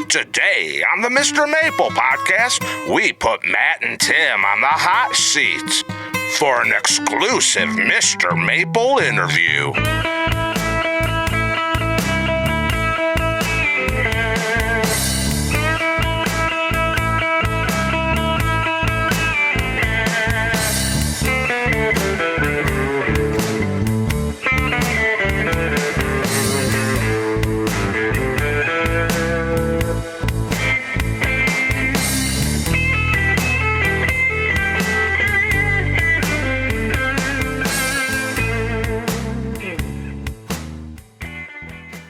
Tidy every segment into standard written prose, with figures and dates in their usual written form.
Today on the Mr. Maple podcast, we put Matt and Tim on the hot seat for an exclusive Mr. Maple interview.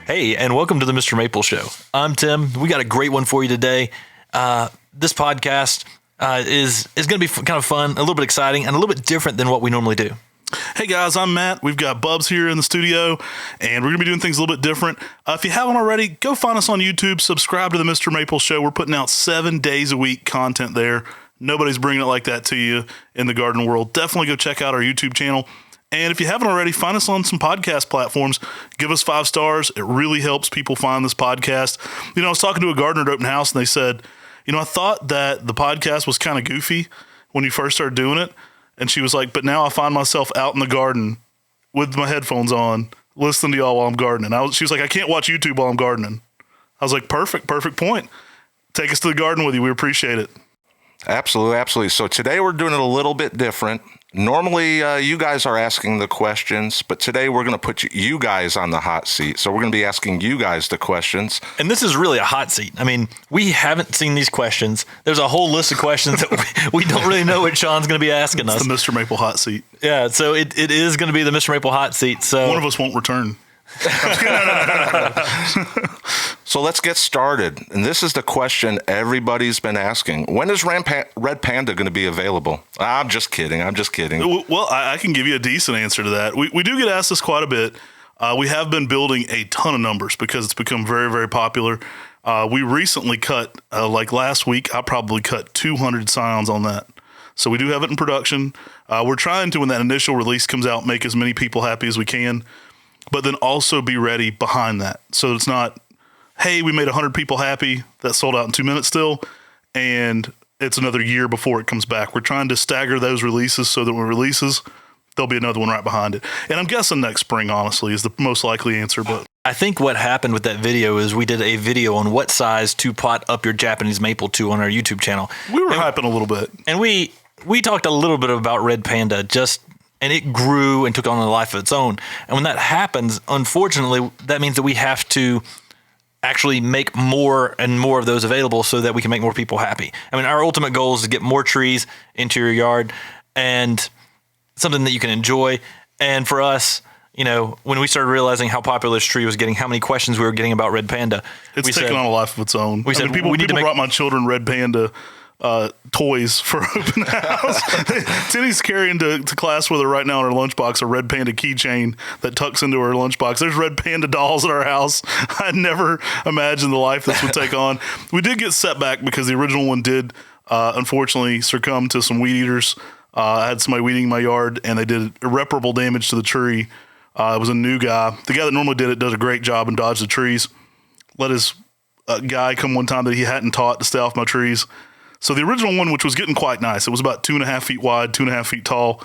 Hey, and welcome to the Mr. Maple Show. I'm Tim. We got a great one for you today. This podcast is going to be kind of fun, a little bit exciting, and a little bit different than what we normally do. Hey guys, I'm Matt. We've got Bubs here in the studio, and we're going to be doing things a little bit different. If you haven't already, go find us on YouTube, subscribe to the Mr. Maple Show. We're putting out 7 days a week content there. Nobody's bringing it like that to you in the garden world. Definitely go check out our YouTube channel. And if you haven't already, find us on some podcast platforms. Give us 5 stars. It really helps people find this podcast. You know, I was talking to a gardener at open house, and they said, you know, I thought that the podcast was kind of goofy when you first started doing it. And she was like, but now I find myself out in the garden with my headphones on, listening to y'all while I'm gardening. She was like, I can't watch YouTube while I'm gardening. I was like, perfect point. Take us to the garden with you. We appreciate it. Absolutely. So today we're doing it a little bit different. Normally, you guys are asking the questions, but today we're going to put you guys on the hot seat. So we're going to be asking you guys the questions. And this is really a hot seat. I mean, we haven't seen these questions. There's a whole list of questions that we don't really know what Sean's going to be asking us. It's the Mr. Maple hot seat. Yeah, so it is going to be the Mr. Maple hot seat. So one of us won't return. So let's get started. And this is the question everybody's been asking. When is Red Panda going to be available? I'm just kidding. Well, I can give you a decent answer to that. We do get asked this quite a bit. We have been building a ton of numbers because it's become very, very popular. We recently cut, like last week, I probably cut 200 scions on that. So we do have it in production. We're trying to, when that initial release comes out, make as many people happy as we can, but then also be ready behind that. So it's not, hey, we made 100 people happy, that sold out in 2 minutes still, and it's another year before it comes back. We're trying to stagger those releases so that when it releases, there'll be another one right behind it. And I'm guessing next spring, honestly, is the most likely answer. But I think what happened with that video is we did a video on what size to pot up your Japanese maple to on our YouTube channel. We were hyping a little bit. And we talked a little bit about Red Panda, and it grew and took on a life of its own. And when that happens, unfortunately, that means that we have to actually make more and more of those available so that we can make more people happy. I mean, our ultimate goal is to get more trees into your yard and something that you can enjoy. And for us, you know, when we started realizing how popular this tree was getting, how many questions we were getting about Red Panda, it's taken on a life of its own. People brought my children Red Panda toys for open house. Tinny's carrying to class with her right now in her lunchbox a Red Panda keychain that tucks into her lunchbox. There's Red Panda dolls at our house. I never imagined the life this would take on. We did get set back because the original one did unfortunately succumb to some weed eaters. I had somebody weeding my yard and they did irreparable damage to the tree. It was a new guy. The guy that normally did it does a great job and dodge the trees. Let his guy come one time that he hadn't taught to stay off my trees. So the original one, which was getting quite nice, it was about 2.5 feet wide, 2.5 feet tall.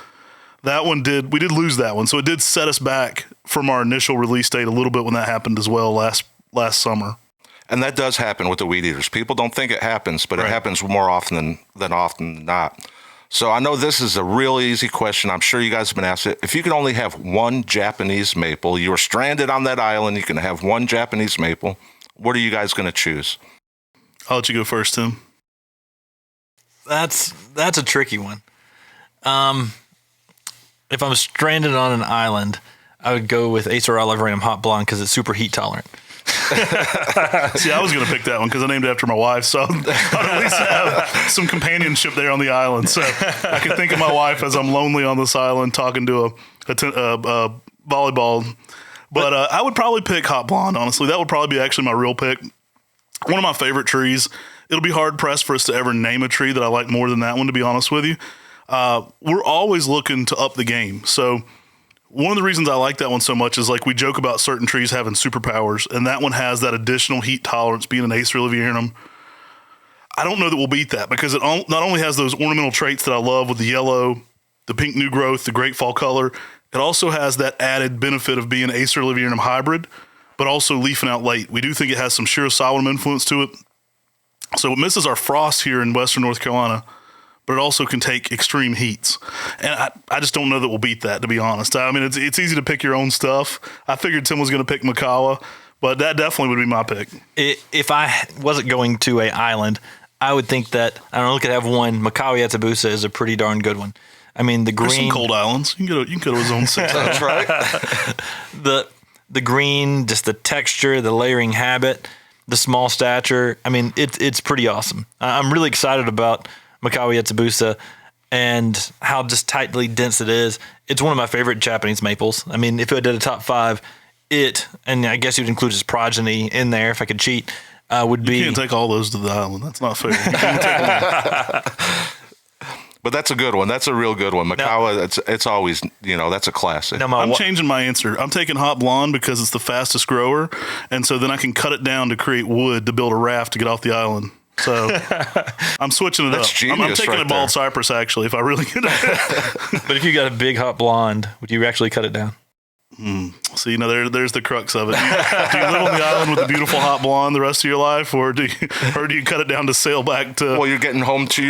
That one we did lose that one. So it did set us back from our initial release date a little bit when that happened as well last summer. And that does happen with the weed eaters. People don't think it happens, but It happens more often than not. So I know this is a real easy question. I'm sure you guys have been asked it. If you could only have one Japanese maple, you were stranded on that island, you can have one Japanese maple, what are you guys going to choose? I'll let you go first, Tim. That's a tricky one. If I'm stranded on an island, I would go with Acer Oliveranum Hot Blonde because it's super heat tolerant. See, I was going to pick that one because I named it after my wife, so I'd at least have some companionship there on the island. So I can think of my wife as I'm lonely on this island talking to a volleyball. But I would probably pick Hot Blonde, honestly. That would probably be actually my real pick. One of my favorite trees. It'll be hard pressed for us to ever name a tree that I like more than that one, to be honest with you. We're always looking to up the game. So one of the reasons I like that one so much is like we joke about certain trees having superpowers, and that one has that additional heat tolerance being an Acer livianum. I don't know that we'll beat that because it not only has those ornamental traits that I love with the yellow, the pink new growth, the great fall color, it also has that added benefit of being Acer livianum hybrid, but also leafing out late. We do think it has some Shirosawinum influence to it. So it misses our frost here in western North Carolina, but it also can take extreme heats. And I just don't know that we'll beat that, to be honest. I mean, it's easy to pick your own stuff. I figured Tim was going to pick Makawa, but that definitely would be my pick. If I wasn't going to an island, I would think that, I don't know, look at have one. Makawa Yatsubusa is a pretty darn good one. I mean, the green. There's some cold islands. You can go to his own six. That's right. the green, just the texture, the layering habit, the small stature. I mean, it's pretty awesome. I'm really excited about Makawa Yatsubusa and how just tightly dense it is. It's one of my favorite Japanese maples. I mean, if it did a top 5, and I guess you'd include his progeny in there if I could cheat, would be. You can't take all those to the island. That's not fair. You can't take them. But that's a good one. That's a real good one. Makawa, it's always, that's a classic. I'm changing my answer. I'm taking Hot Blonde because it's the fastest grower, and so then I can cut it down to create wood to build a raft to get off the island. So I'm switching it up. I'm taking a bald cypress, actually, if I really get it. But if you got a big Hot Blonde, would you actually cut it down? See, there's the crux of it. Do you live on the island with a beautiful Hot Blonde the rest of your life, or do you cut it down to sail back to? Well, you're getting home to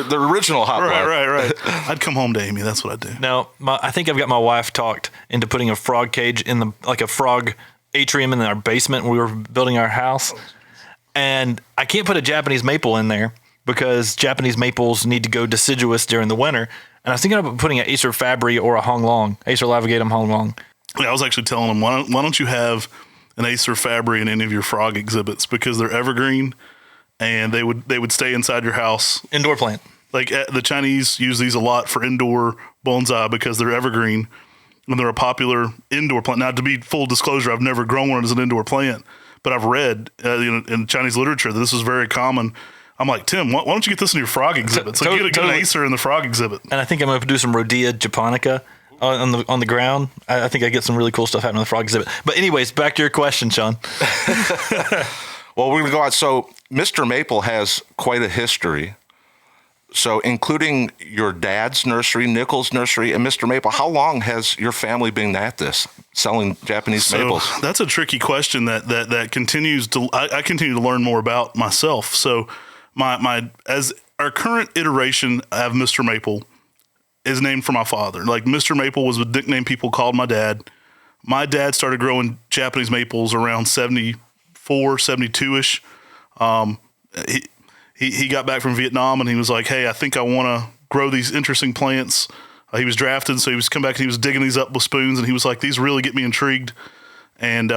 the original Hot Blonde. Right. I'd come home to Amy. That's what I'd do. Now, I think I've got my wife talked into putting a frog cage in like a frog atrium in our basement when we were building our house, and I can't put a Japanese maple in there because Japanese maples need to go deciduous during the winter. And I was thinking about putting an Acer fabri or a Honglong, Acer laevigatum Honglong. Yeah, I was actually telling them, why don't you have an Acer fabri in any of your frog exhibits, because they're evergreen and they would stay inside your house. Indoor plant. Like the Chinese use these a lot for indoor bonsai because they're evergreen and they're a popular indoor plant. Now, to be full disclosure, I've never grown one as an indoor plant, but I've read in Chinese literature that this is very common. I'm like, Tim, why don't you get this in your frog exhibits? Like, get an Acer in the frog exhibit. And I think I'm going to do some Rhodea japonica on the ground. I think I get some really cool stuff happening in the frog exhibit. But anyways, back to your question, Sean. Well, we're going to go out. So Mr. Maple has quite a history. So including your dad's nursery, Nichols Nursery, and Mr. Maple, how long has your family been at this, selling Japanese maples? That's a tricky question that continues to, I continue to learn more about myself. So as our current iteration of Mr. Maple is named for my father. Like, Mr. Maple was the nickname people called my dad. My dad started growing Japanese maples around 74, 72-ish. He got back from Vietnam and he was like, hey, I think I want to grow these interesting plants. He was drafted, so he was come back and he was digging these up with spoons, and he was like, these really get me intrigued. And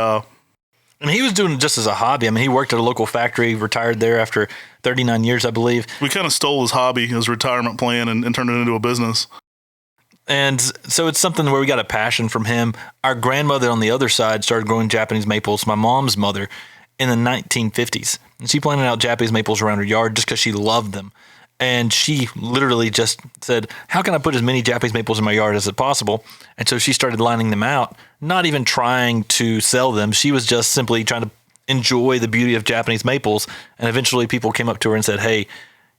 he was doing it just as a hobby. I mean, he worked at a local factory, retired there after 39 years, I believe. We kind of stole his hobby, his retirement plan, and turned it into a business. And so it's something where we got a passion from him. Our grandmother on the other side started growing Japanese maples, my mom's mother, in the 1950s. And she planted out Japanese maples around her yard just because she loved them. And she literally just said, how can I put as many Japanese maples in my yard as possible? And so she started lining them out, not even trying to sell them. She was just simply trying to enjoy the beauty of Japanese maples. And eventually people came up to her and said, hey,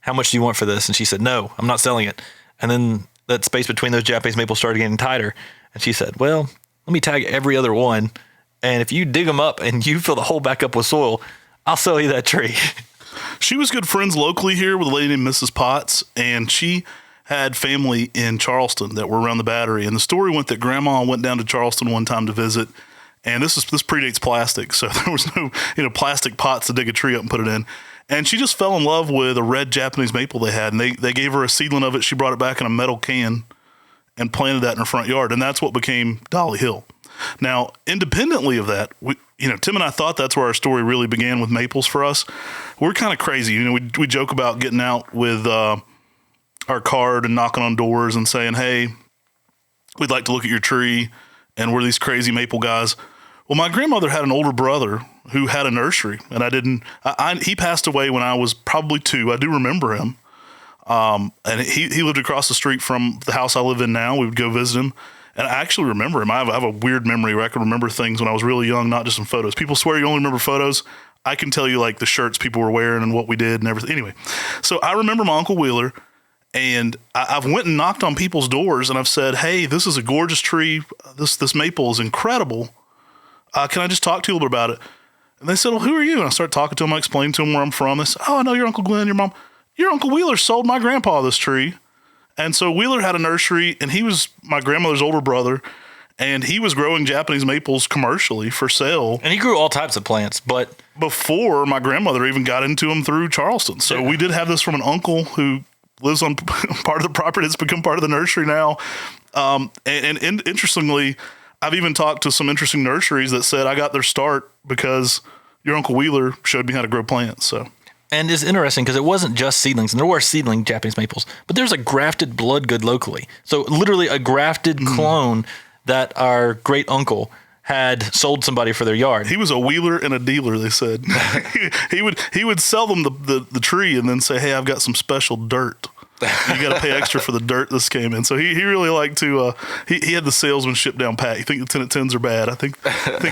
how much do you want for this? And she said, no, I'm not selling it. And then that space between those Japanese maples started getting tighter. And she said, well, let me tag every other one. And if you dig them up and you fill the hole back up with soil, I'll sell you that tree. She was good friends locally here with a lady named Mrs. Potts, and she had family in Charleston that were around the Battery. And the story went that Grandma went down to Charleston one time to visit, and this predates plastic, so there was no plastic pots to dig a tree up and put it in. And she just fell in love with a red Japanese maple they had, and they gave her a seedling of it. She brought it back in a metal can and planted that in her front yard, and that's what became Dolly Hill. Now, independently of that, Tim and I thought that's where our story really began with maples for us. We're kind of crazy. We joke about getting out with our card and knocking on doors and saying, hey, we'd like to look at your tree, and we're these crazy maple guys. Well, my grandmother had an older brother who had a nursery, and he passed away when I was probably 2. I do remember him. And he lived across the street from the house I live in now. We would go visit him. And I actually remember him. I have a weird memory where I can remember things when I was really young, not just in photos. People swear you only remember photos. I can tell you like the shirts people were wearing and what we did and everything. Anyway, so I remember my Uncle Wheeler, and I've went and knocked on people's doors and I've said, hey, this is a gorgeous tree. This maple is incredible. Can I just talk to you a little bit about it? And they said, well, who are you? And I started talking to them. I explained to them where I'm from. They said, oh, I know your Uncle Glenn, your mom. Your Uncle Wheeler sold my grandpa this tree. And so Wheeler had a nursery, and he was my grandmother's older brother, and he was growing Japanese maples commercially for sale. And he grew all types of plants, but before my grandmother even got into them through Charleston. So we did have this from an uncle who lives on part of the property that's become part of the nursery now. And interestingly, I've even talked to some interesting nurseries that said I got their start because your Uncle Wheeler showed me how to grow plants. So. And it's interesting because it wasn't just seedlings, and there were seedling Japanese maples, but there's a grafted blood good locally. So literally a grafted clone that our great uncle had sold somebody for their yard. He was a wheeler and a dealer, they said. he would sell them the tree and then say, hey, I've got some special dirt. You got to pay extra for the dirt this came in. So he really liked to, he had the salesmanship down pat. You think the 10 at 10s are bad. I think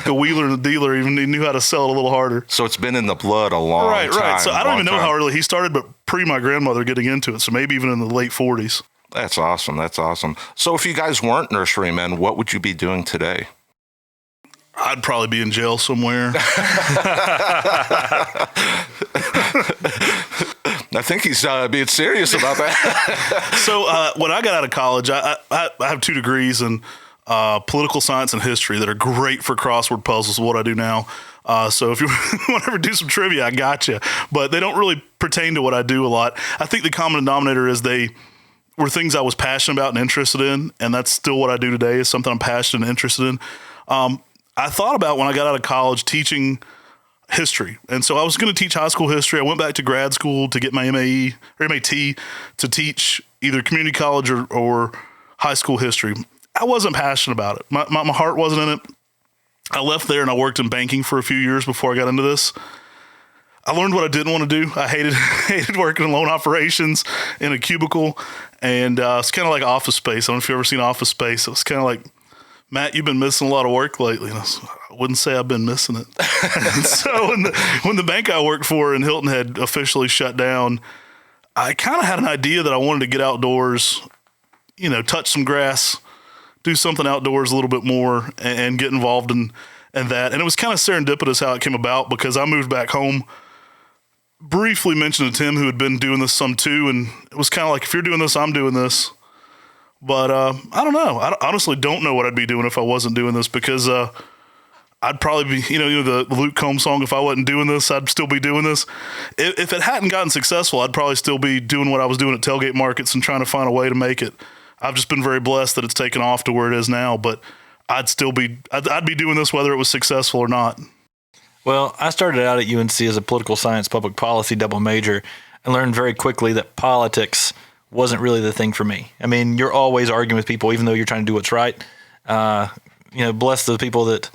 the wheeler and the dealer even knew how to sell it a little harder. So it's been in the blood a long time. Right. So I don't even know how early he started, but pre my grandmother getting into it. So maybe even in the late 40s. That's awesome. So if you guys weren't nurserymen, what would you be doing today? I'd probably be in jail somewhere. I think he's being serious about that. So when I got out of college, I have 2 degrees in political science and history that are great for crossword puzzles, what I do now. So if you want to ever do some trivia, I got you. But they don't really pertain to what I do a lot. I think the common denominator is they were things I was passionate about and interested in, and that's still what I do today is something I'm passionate and interested in. I thought about when I got out of college teaching history. And so I was going to teach high school history. I went back to grad school to get my MAE or MAT to teach either community college or high school history. I wasn't passionate about it. My heart wasn't in it. I left there and I worked in banking for a few years before I got into this. I learned what I didn't want to do. I hated working in loan operations in a cubicle. And it's kind of like Office Space. I don't know if you've ever seen Office Space. It was kind of like, Matt, you've been missing a lot of work lately. And I wouldn't say I've been missing it. And so when the bank I worked for in Hilton had officially shut down, I kind of had an idea that I wanted to get outdoors, touch some grass, do something outdoors a little bit more and get involved in that. And it was kind of serendipitous how it came about because I moved back home, briefly mentioned to Tim who had been doing this some too. And it was kind of like, if you're doing this, I'm doing this. But I don't know. I honestly don't know what I'd be doing if I wasn't doing this because I'd probably be, the Luke Combs song, if I wasn't doing this, I'd still be doing this. If it hadn't gotten successful, I'd probably still be doing what I was doing at tailgate markets and trying to find a way to make it. I've just been very blessed that it's taken off to where it is now, but I'd be doing this whether it was successful or not. Well, I started out at UNC as a political science public policy double major and learned very quickly that politics wasn't really the thing for me. I mean, you're always arguing with people, even though you're trying to do what's right. Bless the people that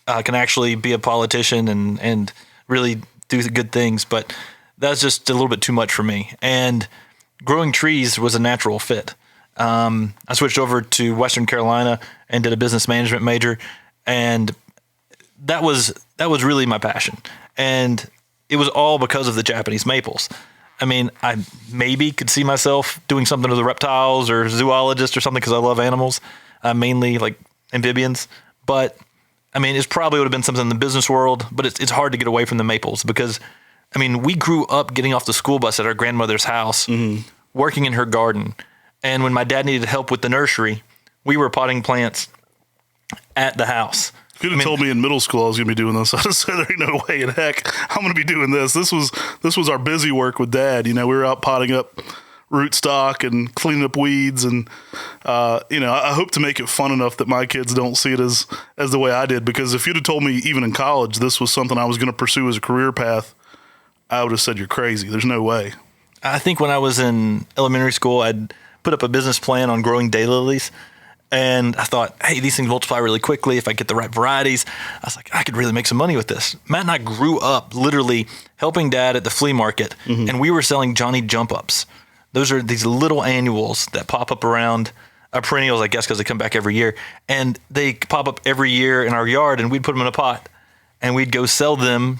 can actually be a politician and really do good things. But that's just a little bit too much for me. And growing trees was a natural fit. I switched over to Western Carolina and did a business management major, and that was really my passion. And it was all because of the Japanese maples. I mean, I maybe could see myself doing something with the reptiles or zoologist or something because I love animals, mainly like amphibians. But I mean, it probably would have been something in the business world, but it's hard to get away from the maples because, I mean, we grew up getting off the school bus at our grandmother's house, working in her garden. And when my dad needed help with the nursery, we were potting plants at the house. If you'd have told me in middle school I was going to be doing this, I'd have said, there ain't no way in heck I'm going to be doing this. This was our busy work with Dad. We were out potting up rootstock and cleaning up weeds. And, I hope to make it fun enough that my kids don't see it as the way I did. Because if you'd have told me even in college this was something I was going to pursue as a career path, I would have said, you're crazy. There's no way. I think when I was in elementary school, I'd put up a business plan on growing daylilies. And I thought, hey, these things multiply really quickly if I get the right varieties. I was like, I could really make some money with this. Matt and I grew up literally helping Dad at the flea market, and we were selling Johnny Jump Ups. Those are these little annuals that pop up around perennials, I guess, because they come back every year. And they pop up every year in our yard, and we'd put them in a pot. And we'd go sell them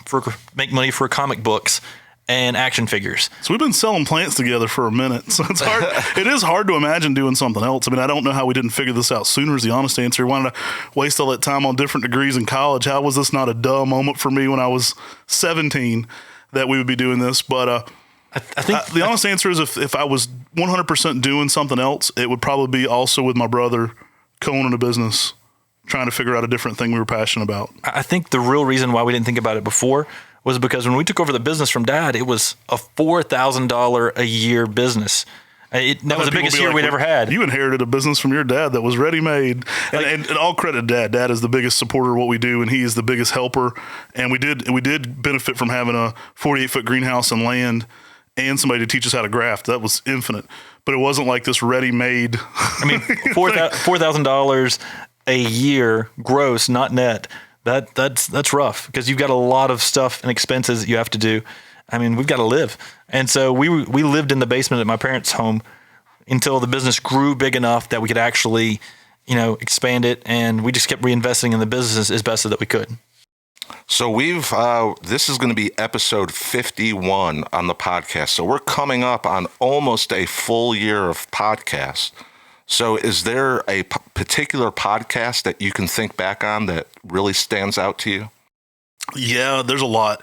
make money for comic books and action figures. So we've been selling plants together for a minute. So it's hard. It is hard to imagine doing something else. I mean, I don't know how we didn't figure this out sooner is the honest answer. Why did I waste all that time on different degrees in college? How was this not a duh moment for me when I was 17 that we would be doing this? But I think the honest answer is if I was 100% doing something else, it would probably be also with my brother co-owning a business, trying to figure out a different thing we were passionate about. I think the real reason why we didn't think about it before was because when we took over the business from Dad, it was a $4,000 a year business. That was the biggest year we'd ever had. You inherited a business from your dad that was ready-made. And all credit to Dad. Dad is the biggest supporter of what we do, and he is the biggest helper. And we did benefit from having a 48-foot greenhouse and land and somebody to teach us how to graft. That was infinite. But it wasn't like this ready-made. I mean, $4,000 a year gross, not net. That's rough because you've got a lot of stuff and expenses that you have to do. I mean, we've got to live. And so we lived in the basement at my parents' home until the business grew big enough that we could actually, expand it. And we just kept reinvesting in the business as best that we could. So this is going to be episode 51 on the podcast. So we're coming up on almost a full year of podcasts. So is there a particular podcast that you can think back on that really stands out to you? Yeah, there's a lot.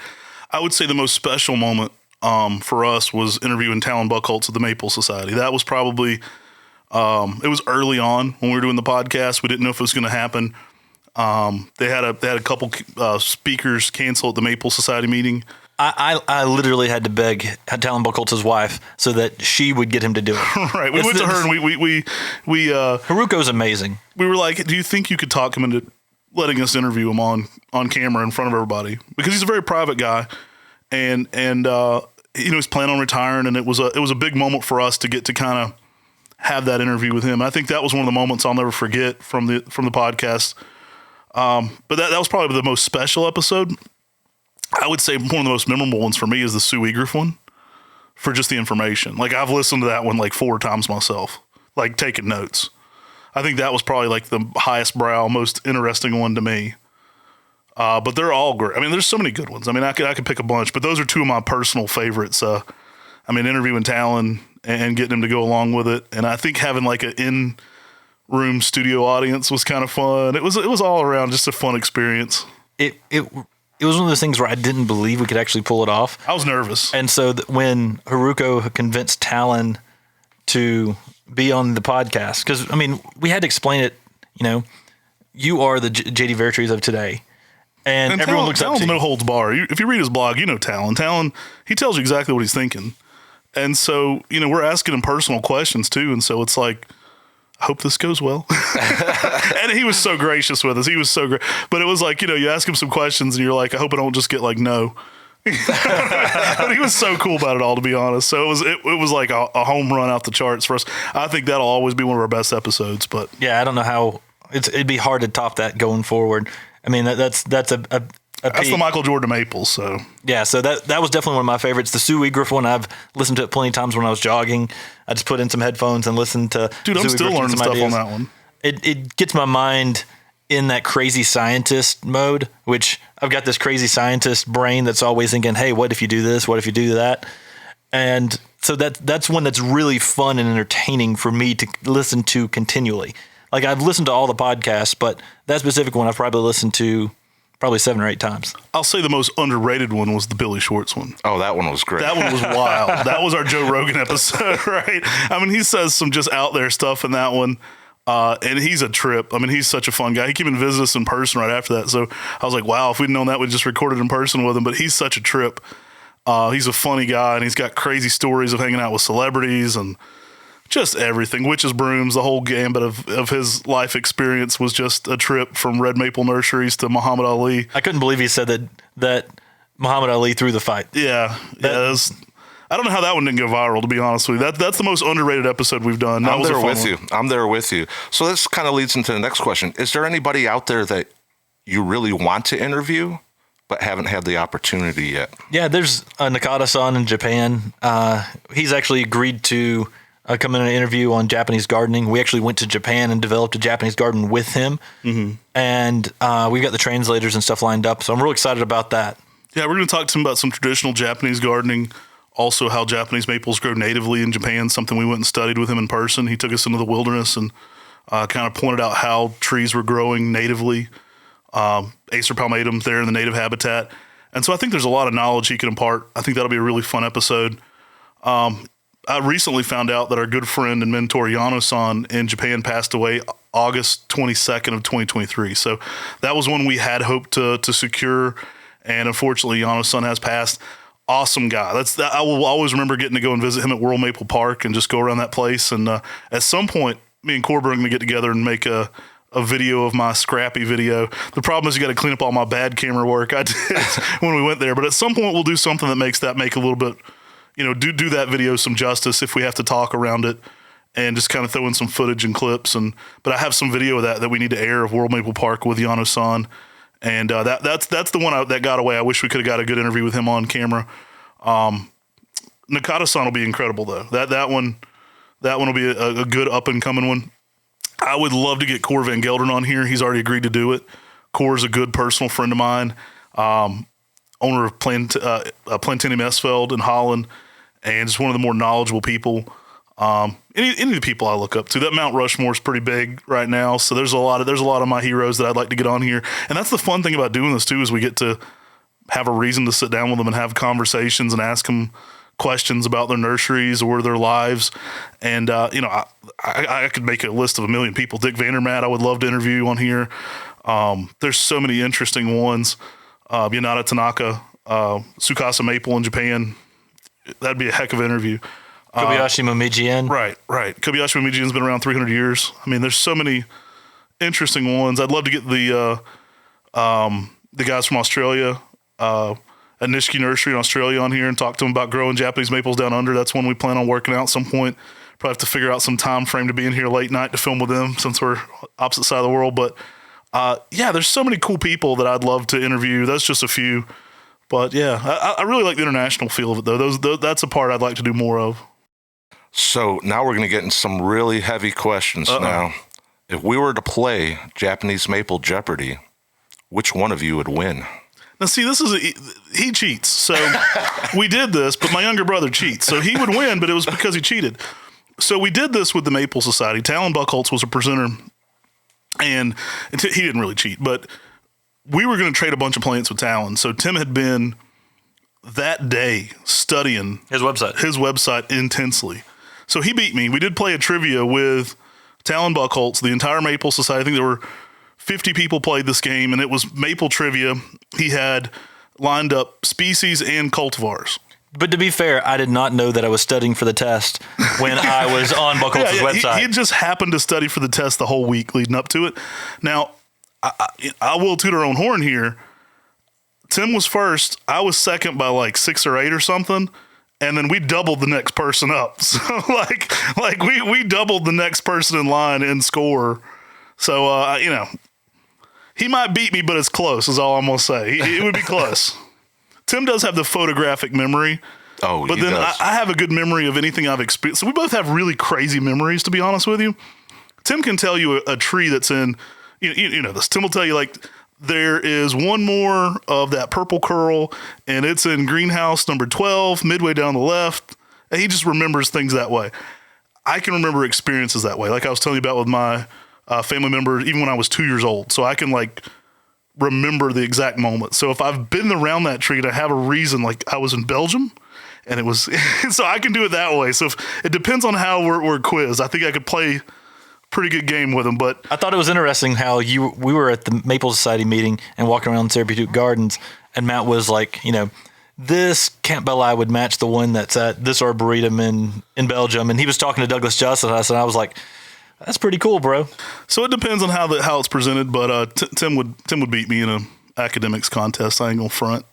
I would say the most special moment for us was interviewing Talon Buckholtz at the Maple Society. That was probably, it was early on when we were doing the podcast. We didn't know if it was going to happen. They had a couple speakers cancel at the Maple Society meeting. I literally had to beg Talon Buckholtz's wife so that she would get him to do it. Right. We went to her and we Haruko's amazing. We were like, do you think you could talk him into letting us interview him on camera in front of everybody? Because he's a very private guy and he's planning on retiring, and it was a big moment for us to get to kind of have that interview with him. I think that was one of the moments I'll never forget from the podcast. But that was probably the most special episode. I would say one of the most memorable ones for me is the Sue Egriff one, for just the information. Like, I've listened to that one like 4 times myself, like taking notes. I think that was probably like the highest brow, most interesting one to me. But they're all great. I mean, there's so many good ones. I mean, I could pick a bunch, but those are 2 of my personal favorites. Interviewing Talon and getting him to go along with it. And I think having like an in-room studio audience was kind of fun. It was all around just a fun experience. It was one of those things where I didn't believe we could actually pull it off. I was nervous. And so when Haruko convinced Talon to be on the podcast, because, we had to explain it, you are the J.D. Vertrees of today. And everyone looks up to you. Talon's no holds bar. If you read his blog, Talon. Talon, he tells you exactly what he's thinking. And so, we're asking him personal questions too. And so it's like, I hope this goes well. And he was so gracious with us. He was so great. But it was like, you ask him some questions and you're like, I hope I don't just get like, no. But he was so cool about it all, to be honest. So it was like a home run out the charts for us. I think that'll always be one of our best episodes. But yeah, I don't know how it'd be hard to top that going forward. I mean, that's the Michael Jordan Maples. So yeah, so that was definitely one of my favorites. The Sue Egriff one, I've listened to it plenty of times when I was jogging. I just put in some headphones and listened to. Dude, I'm still learning stuff ideas. on that one. It gets my mind in that crazy scientist mode, which I've got this crazy scientist brain that's always thinking, hey, what if you do this? What if you do that? And so that's one that's really fun and entertaining for me to listen to continually. Like, I've listened to all the podcasts, but that specific one I've probably listened to 7 or 8 times. I'll say the most underrated one was the Billy Schwartz one. Oh, that one was great. That one was wild. That was our Joe Rogan episode, right? I mean, he says some just out there stuff in that one. And he's a trip. I mean, he's such a fun guy. He came and visited us in person right after that. So I was like, wow, if we'd known that, we'd just recorded in person with him. But he's such a trip. He's a funny guy, and he's got crazy stories of hanging out with celebrities and just everything. Witches, brooms, the whole gambit of his life experience was just a trip from Red Maple Nurseries to Muhammad Ali. I couldn't believe he said that Muhammad Ali threw the fight. Yeah. I don't know how that one didn't go viral, to be honest with you. That's the most underrated episode we've done. I'm there with you. So this kind of leads into the next question. Is there anybody out there that you really want to interview but haven't had the opportunity yet? Yeah, there's Nakata-san in Japan. He's actually agreed to come in an interview on Japanese gardening. We actually went to Japan and developed a Japanese garden with him. Mm-hmm. And we've got the translators and stuff lined up. So I'm real excited about that. Yeah, we're going to talk to him about some traditional Japanese gardening, also how Japanese maples grow natively in Japan, something we went and studied with him in person. He took us into the wilderness and kind of pointed out how trees were growing natively, Acer palmatum there in the native habitat. And so I think there's a lot of knowledge he can impart. I think that'll be a really fun episode. I recently found out that our good friend and mentor Yano-san in Japan passed away August 22nd of 2023. So that was one we had hoped to secure, and unfortunately Yano-san has passed. Awesome guy. I will always remember getting to go and visit him at World Maple Park and just go around that place. And at some point, me and Corbin are going to get together and make a video of my scrappy video. The problem is you got to clean up all my bad camera work I did when we went there. But at some point we'll do something that makes that make a little bit, do that video some justice if we have to talk around it and just kind of throw in some footage and clips. But I have some video of that we need to air of World Maple Park with Yano-san. And that's the one that got away. I wish we could have got a good interview with him on camera. Nakata-san will be incredible though. That one will be a good up and coming one. I would love to get Cor Van Gelderen on here. He's already agreed to do it. Cor's a good personal friend of mine, owner of Plantinum Esveld in Holland, and just one of the more knowledgeable people. Any of the people I look up to. That Mount Rushmore is pretty big right now, so there's a lot of my heroes that I'd like to get on here. And that's the fun thing about doing this too, is we get to have a reason to sit down with them and have conversations and ask them questions about their nurseries or their lives. And I could make a list of a million people. Dick Vandermatt I would love to interview on here. There's so many interesting ones. Yanada Tanaka, Tsukasa Maple in Japan. That'd be a heck of an interview. Kobayashi Momijien. Right. Kobayashi Momijien's been around 300 years. I mean, there's so many interesting ones. I'd love to get the guys from Australia, at Nishiki Nursery in Australia on here and talk to them about growing Japanese maples down under. That's one we plan on working out at some point. Probably have to figure out some time frame to be in here late night to film with them since we're opposite side of the world. But there's so many cool people that I'd love to interview. That's just a few. But yeah, I really like the international feel of it though. That's a part I'd like to do more of. So now we're going to get into some really heavy questions. Now. If we were to play Japanese Maple Jeopardy, which one of you would win? Now, see, he cheats. So we did this, but my younger brother cheats. So he would win, but it was because he cheated. So we did this with the Maple Society. Talon Buchholz was a presenter, and he didn't really cheat, but we were going to trade a bunch of plants with Talon. So Tim had been that day studying his website intensely. So he beat me. We did play a trivia with Talon Buchholz, the entire Maple Society. I think there were 50 people played this game, and it was Maple trivia. He had lined up species and cultivars. But to be fair, I did not know that I was studying for the test when I was on Buchholz's website. He had just happened to study for the test the whole week leading up to it. Now, I will toot our own horn here. Tim was first. I was second by like 6 or 8 or something. And then we doubled the next person up. So like we doubled the next person in line in score. So, he might beat me, but it's close is all I'm going to say. It would be close. Tim does have the photographic memory. Oh, but then I have a good memory of anything I've experienced. So we both have really crazy memories, to be honest with you. Tim can tell you a tree that's in, you know this. Tim will tell you like there is one more of that purple curl and it's in greenhouse number 12, midway down the left. And he just remembers things that way. I can remember experiences that way. Like I was telling you about with my family member, even when I was 2 years old. So I can like remember the exact moment. So if I've been around that tree and I have a reason, like I was in Belgium and it was, so I can do it that way. So it depends on how we're quizzed. I think I could play a pretty good game with them, but I thought it was interesting how we were at the Maple Society meeting and walking around Therapeutic Gardens, and Matt was like, this Campbelli would match the one that's at this arboretum in Belgium. And he was talking to Douglas Justice, and I was like, that's pretty cool, bro. So it depends on how it's presented, but Tim would beat me in a academics contest. I ain't gonna front.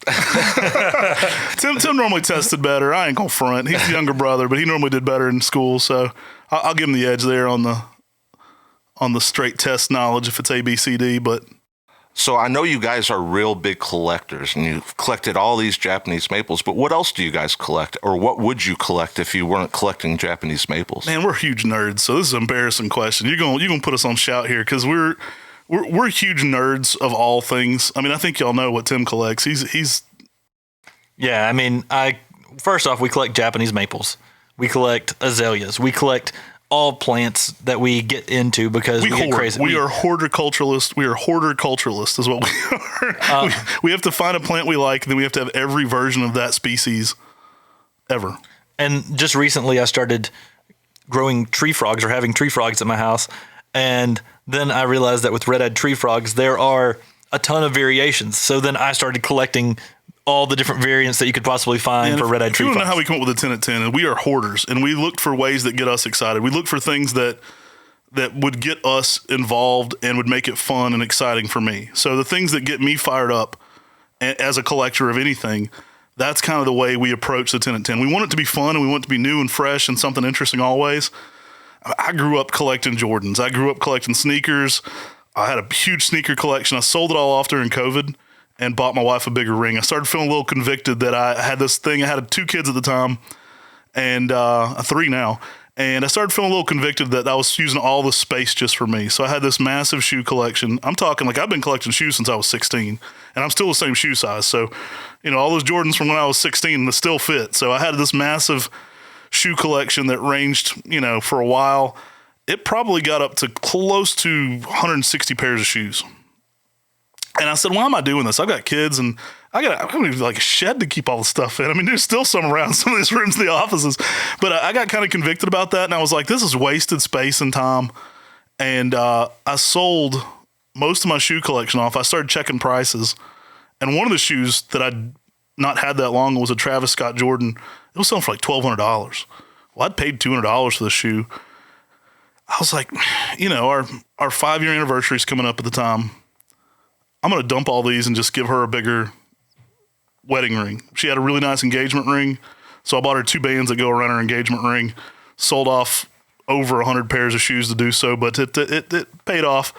Tim normally tested better. I ain't gonna front. He's the younger brother, but he normally did better in school, so I'll give him the edge there on the straight test knowledge if it's ABCD. But So I know you guys are real big collectors, and you've collected all these Japanese maples, but what else do you guys collect? Or what would you collect if you weren't collecting Japanese maples? Man, we're huge nerds, so this is an embarrassing question. You're gonna put us on shout here because we're huge nerds of all things. I mean, I think y'all know what Tim collects. He's Yeah, I mean, first off, we collect Japanese maples. We collect azaleas. We collect all plants that we get into because we get crazy. We are horticulturalists. We are horticulturalists is what we are. We have to find a plant we like, and then we have to have every version of that species ever. And just recently I started growing tree frogs or having tree frogs at my house. And then I realized that with red-eyed tree frogs, there are a ton of variations. So then I started collecting all the different variants that you could possibly find for red-eyed tree frogs. You don't know how we come up with a 10 at 10, and we are hoarders, and we looked for ways that get us excited. We look for things that would get us involved and would make it fun and exciting for me. So the things that get me fired up as a collector of anything, that's kind of the way we approach the 10 at 10. We want it to be fun, and we want it to be new and fresh and something interesting always. I grew up collecting Jordans. I grew up collecting sneakers. I had a huge sneaker collection. I sold it all off during COVID and bought my wife a bigger ring. I started feeling a little convicted that I had this thing. I had 2 kids at the time and 3 now. And I started feeling a little convicted that I was using all the space just for me. So I had this massive shoe collection. I'm talking like I've been collecting shoes since I was 16, and I'm still the same shoe size. So, all those Jordans from when I was 16 that still fit. So I had this massive shoe collection that ranged, for a while. It probably got up to close to 160 pairs of shoes. And I said, why am I doing this? I've got kids and I got like a shed to keep all the stuff in. I mean, there's still some around some of these rooms in the offices, but I got kind of convicted about that. And I was like, this is wasted space and time. And I sold most of my shoe collection off. I started checking prices. And one of the shoes that I'd not had that long was a Travis Scott Jordan. It was selling for like $1,200. Well, I'd paid $200 for the shoe. I was like, our 5-year anniversary is coming up at the time. I'm going to dump all these and just give her a bigger wedding ring. She had a really nice engagement ring. So I bought her 2 bands that go around her engagement ring, sold off over 100 pairs of shoes to do so, but it paid off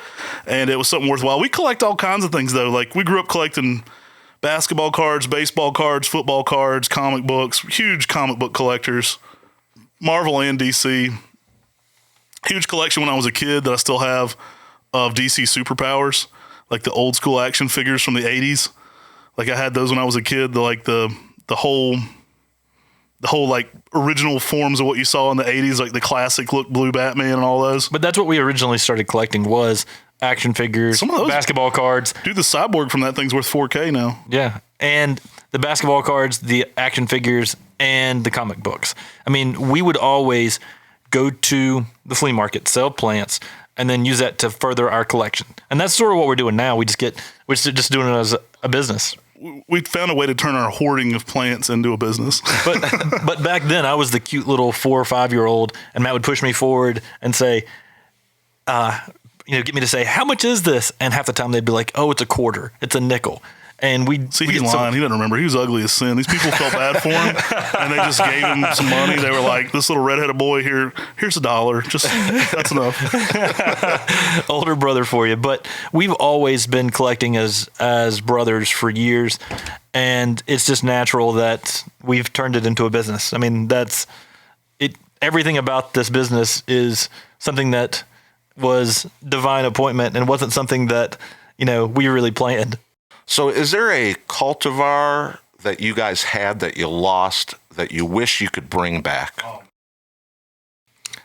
and it was something worthwhile. We collect all kinds of things though. Like we grew up collecting basketball cards, baseball cards, football cards, comic books, huge comic book collectors, Marvel and DC. Huge collection when I was a kid that I still have of DC superpowers, like the old school action figures from the 80s. Like I had those when I was a kid, the whole like original forms of what you saw in the 80s, like the classic look blue Batman and all those. But that's what we originally started collecting was action figures, some of those, basketball cards. Dude, the Cyborg from that thing's worth $4,000 now. Yeah. And the basketball cards, the action figures, and the comic books. I mean, we would always go to the flea market, sell plants, and then use that to further our collection. And that's sort of what we're doing now. We're just doing it as a business. We found a way to turn our hoarding of plants into a business. But back then I was the cute little 4 or 5-year-old, and Matt would push me forward and say, get me to say, how much is this? And half the time they'd be like, oh, it's a quarter. It's a nickel. And he's lying. He doesn't remember. He was ugly as sin. These people felt bad for him, and they just gave him some money. They were like, "This little redheaded boy here's $1. Just that's enough." Older brother for you. But we've always been collecting as brothers for years, and it's just natural that we've turned it into a business. I mean, that's it. Everything about this business is something that was divine appointment, and wasn't something that we really planned. So is there a cultivar that you guys had that you lost that you wish you could bring back?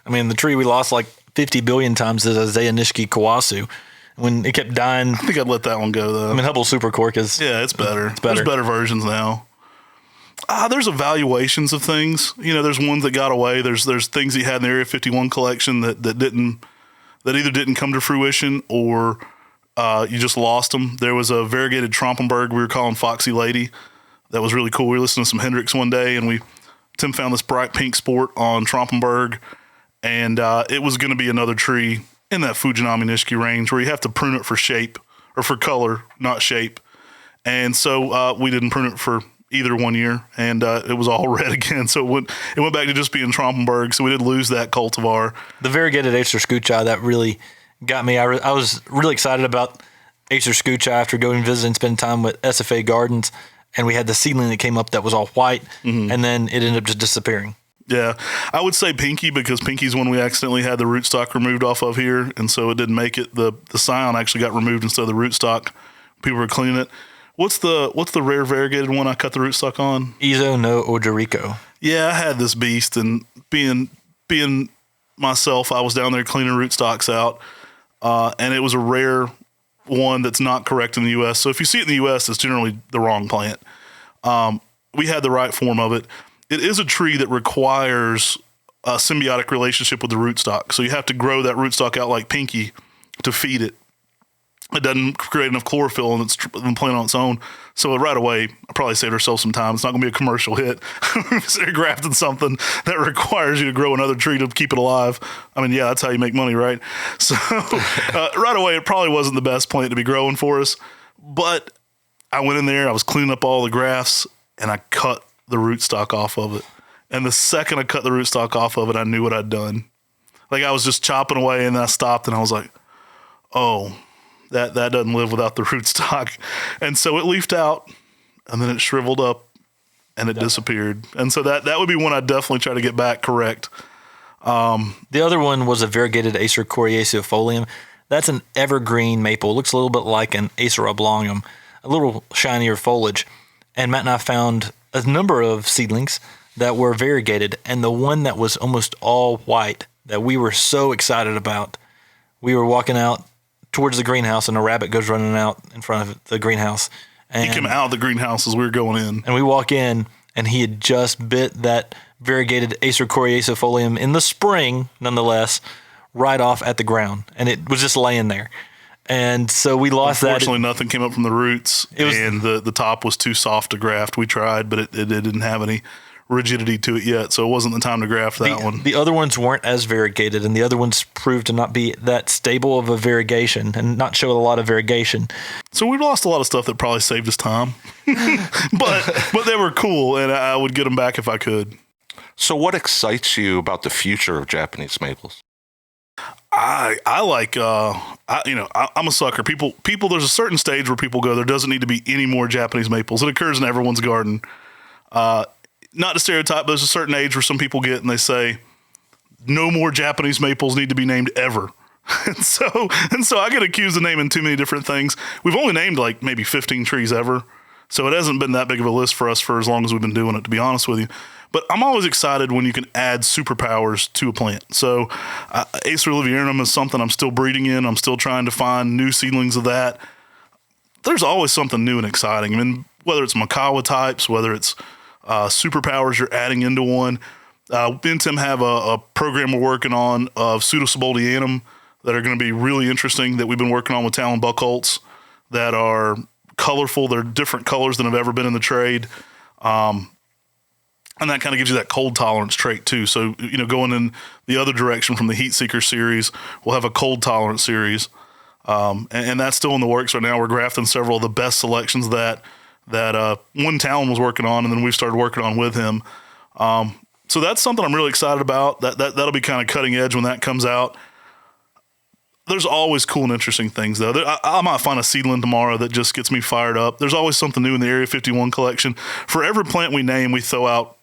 I mean, the tree we lost like 50 billion times is Isaiah Nishiki Kawasu. When it kept dying. I think I'd let that one go, though. I mean, Hubble Super Cork is... Yeah, it's better. There's better versions now. There's evaluations of things. There's ones that got away. There's things he had in the Area 51 collection that either didn't come to fruition or... you just lost them. There was a variegated Trompenberg we were calling Foxy Lady. That was really cool. We were listening to some Hendrix one day, and Tim found this bright pink sport on Trompenberg, and it was going to be another tree in that Fujinami Nishiki range where you have to prune it for shape or for color, not shape. And so we didn't prune it for either 1 year, and it was all red again. So it went back to just being Trompenberg. So we did lose that cultivar. The variegated Acer Scucci, that really got me. I was really excited about Acer Scoocha after going and visiting and spending time with SFA Gardens, and we had the seedling that came up that was all white, and then it ended up just disappearing. Yeah, I would say Pinky, because Pinky's one we accidentally had the rootstock removed off of here, and so it didn't make it. The scion actually got removed instead of the rootstock. People were cleaning it. What's the rare variegated one I cut the rootstock on? Izo no Ojerico. Yeah, I had this beast, and being myself, I was down there cleaning rootstocks out, and it was a rare one that's not correct in the U.S. So if you see it in the U.S., it's generally the wrong plant. We had the right form of it. It is a tree that requires a symbiotic relationship with the rootstock. So you have to grow that rootstock out like Pinky to feed it. It doesn't create enough chlorophyll and it's plant on its own. So right away, I probably saved ourselves some time. It's not going to be a commercial hit. They're grafting something that requires you to grow another tree to keep it alive. I mean, yeah, that's how you make money, right? So right away, it probably wasn't the best plant to be growing for us. But I went in there, I was cleaning up all the grafts, and I cut the rootstock off of it. And the second I cut the rootstock off of it, I knew what I'd done. Like I was just chopping away, and then I stopped, and I was like, oh, that doesn't live without the rootstock. And so it leafed out, and then it shriveled up, and it disappeared. And so that would be one I'd definitely try to get back correct. The other one was a variegated Acer coriaceifolium. That's an evergreen maple. It looks a little bit like an Acer oblongum, a little shinier foliage. And Matt and I found a number of seedlings that were variegated, and the one that was almost all white that we were so excited about, we were walking out towards the greenhouse, and a rabbit goes running out in front of the greenhouse. And he came out of the greenhouse as we were going in. And we walk in, and he had just bit that variegated Acer coriaceifolium in the spring, nonetheless, right off at the ground. And it was just laying there. And so we lost that. Unfortunately, nothing came up from the roots, and the top was too soft to graft. We tried, but it didn't have any rigidity to it yet, so it wasn't the time to graft that one. The other ones weren't as variegated, and the other ones proved to not be that stable of a variegation and not show a lot of variegation. So we lost a lot of stuff that probably saved us time, but they were cool, and I would get them back if I could. So what excites you about the future of Japanese maples? I like, I'm a sucker. People, there's a certain stage where people go, there doesn't need to be any more Japanese maples. It occurs in everyone's garden. Not to stereotype, but there's a certain age where some people get and they say, no more Japanese maples need to be named ever. And so I get accused of naming too many different things. We've only named like maybe 15 trees ever. So it hasn't been that big of a list for us for as long as we've been doing it, to be honest with you. But I'm always excited when you can add superpowers to a plant. So Acer olivierum is something I'm still breeding in. I'm still trying to find new seedlings of that. There's always something new and exciting. I mean, whether it's Makawa types, whether it's superpowers you're adding into one. Me and Tim have a program we're working on of pseudosubuldianum that are going to be really interesting that we've been working on with Talon Buckholz that are colorful. They're different colors than have ever been in the trade. And that kind of gives you that cold tolerance trait too. So, going in the other direction from the Heat Seeker series, we'll have a cold tolerance series. And that's still in the works right now. We're grafting several of the best selections that one Talon was working on, and then we started working on with him. So that's something I'm really excited about. That'll be kind of cutting edge when that comes out. There's always cool and interesting things, though. I might find a seedling tomorrow that just gets me fired up. There's always something new in the Area 51 collection. For every plant we name, we throw out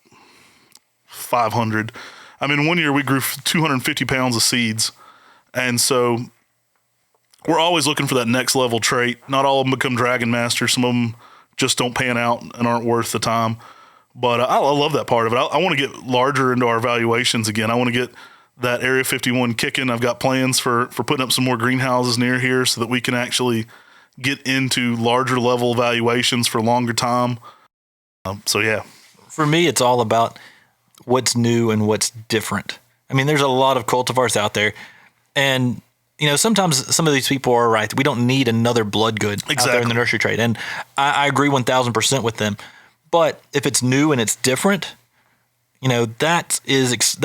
500. I mean, one year we grew 250 pounds of seeds. And so we're always looking for that next level trait. Not all of them become Dragon Masters. Some of them just don't pan out and aren't worth the time. But I love that part of it. I want to get larger into our valuations again. I want to get that Area 51 kicking. I've got plans for putting up some more greenhouses near here so that we can actually get into larger level valuations for longer time. So, yeah. For me, it's all about what's new and what's different. I mean, there's a lot of cultivars out there. And sometimes some of these people are right. We don't need another blood good out there in the nursery trade. And I agree 1,000% with them. But if it's new and it's different, that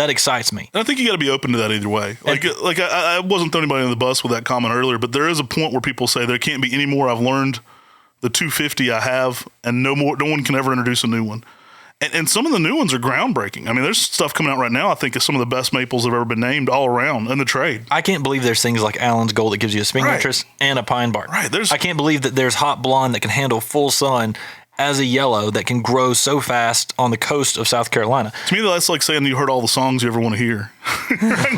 excites me. And I think you got to be open to that either way. I wasn't throwing anybody on the bus with that comment earlier, but there is a point where people say there can't be any more. I've learned the 250 I have, and no one can ever introduce a new one. And some of the new ones are groundbreaking. I mean, there's stuff coming out right now I think is some of the best maples that have ever been named all around in the trade. I can't believe there's things like Allen's Gold that gives you a spring interest and a pine bark. Right. I can't believe that there's Hot Blonde that can handle full sun as a yellow that can grow so fast on the coast of South Carolina. To me, that's like saying you heard all the songs you ever want to hear.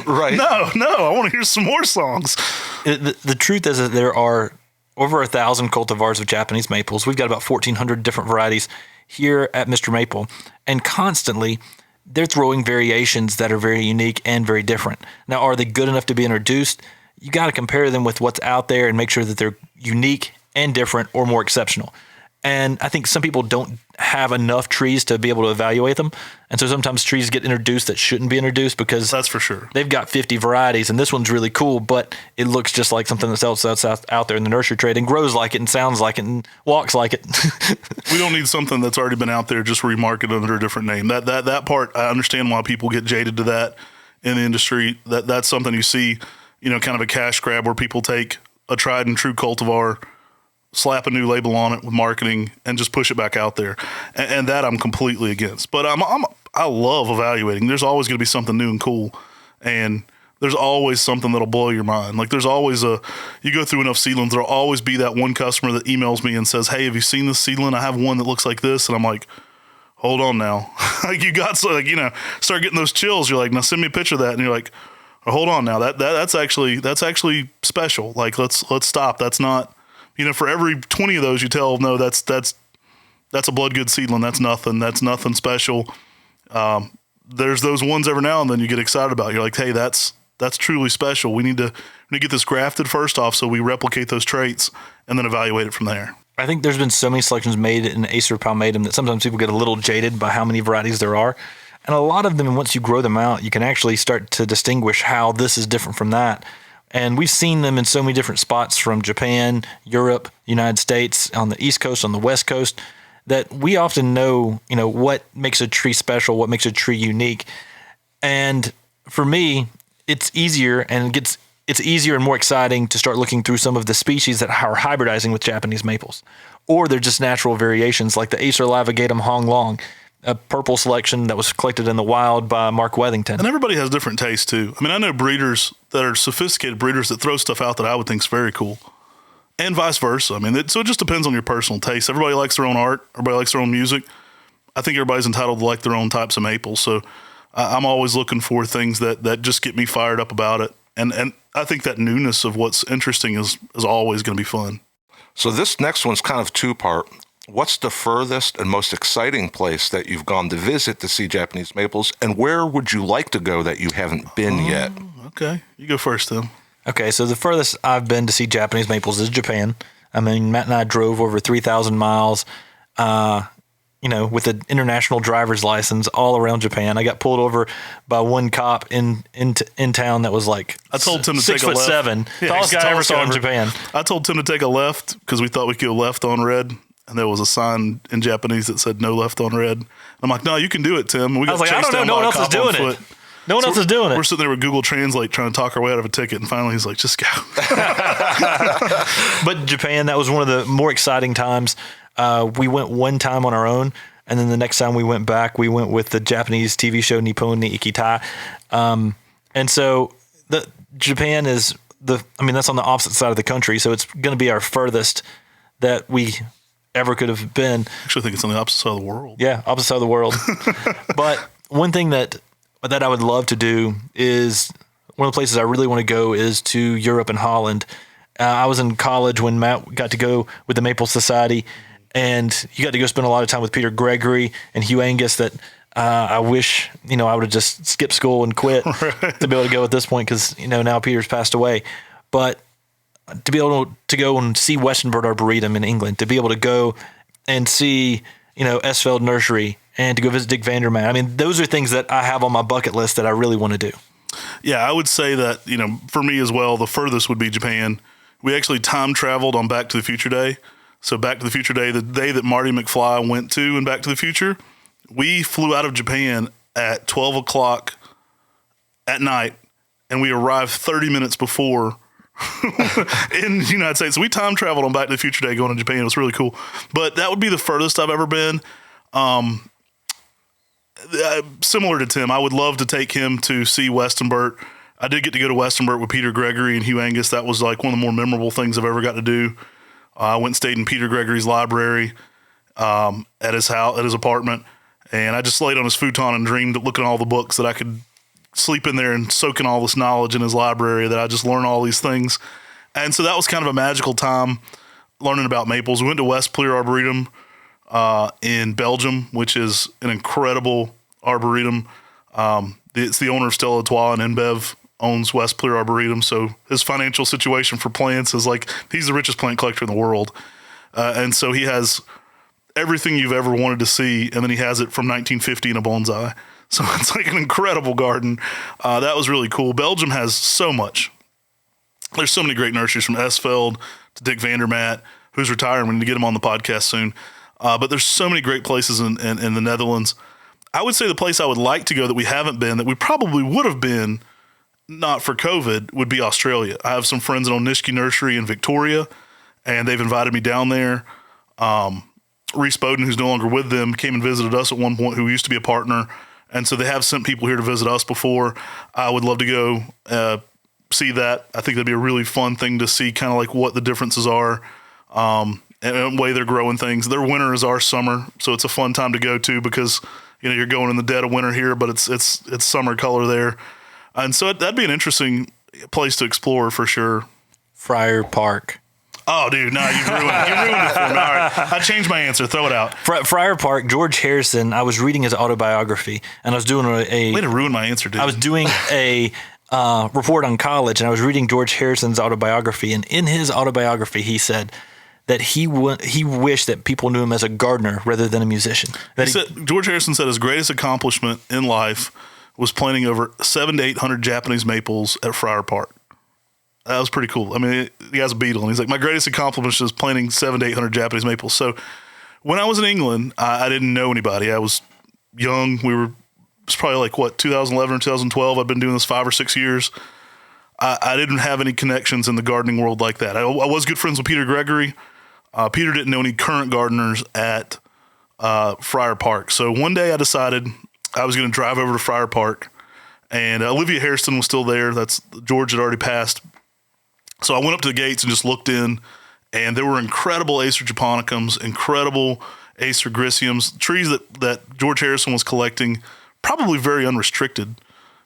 Right. No, I want to hear some more songs. The truth is that there are over 1,000 cultivars of Japanese maples. We've got about 1,400 different varieties here at Mr. Maple, and constantly they're throwing variations that are very unique and very different. Now, are they good enough to be introduced? You got to compare them with what's out there and make sure that they're unique and different or more exceptional. And I think some people don't have enough trees to be able to evaluate them. And so sometimes trees get introduced that shouldn't be introduced because that's for sure. They've got 50 varieties and this one's really cool, but it looks just like something else that's out there in the nursery trade and grows like it and sounds like it and walks like it. We don't need something that's already been out there just remarketed under a different name. That part, I understand why people get jaded to that in the industry. That's something you see, kind of a cash grab where people take a tried and true cultivar, slap a new label on it with marketing, and just push it back out there. And that I'm completely against. But I love evaluating. There's always going to be something new and cool. And there's always something that'll blow your mind. Like there's always you go through enough seedlings, there'll always be that one customer that emails me and says, hey, have you seen this seedling? I have one that looks like this. And I'm like, hold on now. Like you got start getting those chills. You're like, now send me a picture of that. And you're like, oh, hold on now. That's actually special. Like let's stop. That's not, for every 20 of those you tell, no, that's a blood good seedling. That's nothing special. There's those ones every now and then you get excited about. You're like, hey, that's truly special. We need to get this grafted first off so we replicate those traits and then evaluate it from there. I think there's been so many selections made in Acer Palmatum that sometimes people get a little jaded by how many varieties there are. And a lot of them, once you grow them out, you can actually start to distinguish how this is different from that. And we've seen them in so many different spots from Japan, Europe, United States, on the East Coast, on the West Coast, that we often know, what makes a tree special, what makes a tree unique. And for me, it's easier and it's easier and more exciting to start looking through some of the species that are hybridizing with Japanese maples. Or they're just natural variations like the Acer Lavigatum Hong Long, a purple selection that was collected in the wild by Mark Wethington. And everybody has different tastes too. I mean, I know breeders that are sophisticated breeders that throw stuff out that I would think is very cool, and vice versa. I mean, so it just depends on your personal taste. Everybody likes their own art. Everybody likes their own music. I think everybody's entitled to like their own types of maples. So I'm always looking for things that just get me fired up about it. And I think that newness of what's interesting is always going to be fun. So this next one's kind of two-part. What's the furthest and most exciting place that you've gone to visit to see Japanese maples, and where would you like to go that you haven't been yet? Okay, you go first, Tim. Okay, so the furthest I've been to see Japanese maples is Japan. I mean, Matt and I drove over 3,000 miles, with an international driver's license all around Japan. I got pulled over by one cop in town that was like I told Tim to take a left. 6'7", tallest guy I ever saw in Japan. I told Tim to take a left because we thought we could go left on red. And there was a sign in Japanese that said no left on red. I'm like, no, you can do it, Tim. We got I don't know. No one else is doing it. No one else is doing it. We're sitting there with Google Translate trying to talk our way out of a ticket. And finally he's like, just go. But Japan, that was one of the more exciting times. We went one time on our own. And then the next time we went back, we went with the Japanese TV show Nippon ni Ikitai. And so Japan is that's on the opposite side of the country. So it's going to be our furthest that we ever could have been. I actually think it's on the opposite side of the world. Yeah, opposite side of the world. But one thing that I would love to do is, one of the places I really want to go is to Europe and Holland. I was in college when Matt got to go with the Maple Society, and you got to go spend a lot of time with Peter Gregory and Hugh Angus that I wish, I would have just skipped school and quit to be able to go at this point because, now Peter's passed away. But to be able to go and see Westenberg Arboretum in England, to be able to go and see, Esveld Nursery and to go visit Dick Vandermeer. I mean, those are things that I have on my bucket list that I really want to do. Yeah, I would say that, for me as well, the furthest would be Japan. We actually time traveled on Back to the Future Day. So Back to the Future Day, the day that Marty McFly went to in Back to the Future, we flew out of Japan at 12 o'clock at night, and we arrived 30 minutes before in the United States. So we time traveled on Back to the Future Day going to Japan. It was really cool. But that would be the furthest I've ever been. similar to Tim, I would love to take him to see Westonbirt. I did get to go to Westonbirt with Peter Gregory and Hugh Angus. That was like one of the more memorable things I've ever got to do. I went and stayed in Peter Gregory's library at his house, at his apartment, and I just laid on his futon and dreamed, looking at all the books that I could sleep in there and soak in all this knowledge in his library, that I just learned all these things. And so that was kind of a magical time learning about maples. We went to West Clear Arboretum in Belgium, which is an incredible arboretum. It's the owner of Stella Artois, and InBev owns West Clear Arboretum. So his financial situation for plants is like, he's the richest plant collector in the world. And so he has everything you've ever wanted to see, and then he has it from 1950 in a bonsai. So it's like an incredible garden. That was really cool. Belgium has so much. There's so many great nurseries, from Esveld to Dick Vandermaat, who's retiring. We need to get him on the podcast soon. But there's so many great places in the Netherlands. I would say the place I would like to go that we haven't been, that we probably would have been not for COVID, would be Australia. I have some friends in Onishki Nursery in Victoria, and they've invited me down there. Reese Bowden, who's no longer with them, came and visited us at one point, who used to be a partner. And so they have sent people here to visit us before. I would love to go see that. I think that'd be a really fun thing to see, kind of like what the differences are, and the way they're growing things. Their winter is our summer, so it's a fun time to go to, because you're going in the dead of winter here, but it's summer color there. And so that'd be an interesting place to explore for sure. Friar Park. Oh, dude, no, you ruined it for me. All right, I changed my answer. Throw it out. Friar Park, George Harrison. I was reading his autobiography, and I was doing a way to ruin my answer, dude. I was doing a report on college, and I was reading George Harrison's autobiography, and in his autobiography, he said that he wished that people knew him as a gardener rather than a musician. George Harrison said his greatest accomplishment in life was planting over 700 to 800 Japanese maples at Friar Park. That was pretty cool. I mean, he has a beetle, and he's like, my greatest accomplishment is planting 700 to 800 Japanese maples. So when I was in England, I didn't know anybody. I was young. It was probably like, 2011 or 2012. I've been doing this 5 or 6 years. I didn't have any connections in the gardening world like that. I was good friends with Peter Gregory. Peter didn't know any current gardeners at Friar Park. So one day I decided I was going to drive over to Friar Park, and Olivia Hairston was still there. George had already passed. So I went up to the gates and just looked in, and there were incredible Acer japonicums, incredible Acer griseums, trees that George Harrison was collecting, probably very unrestricted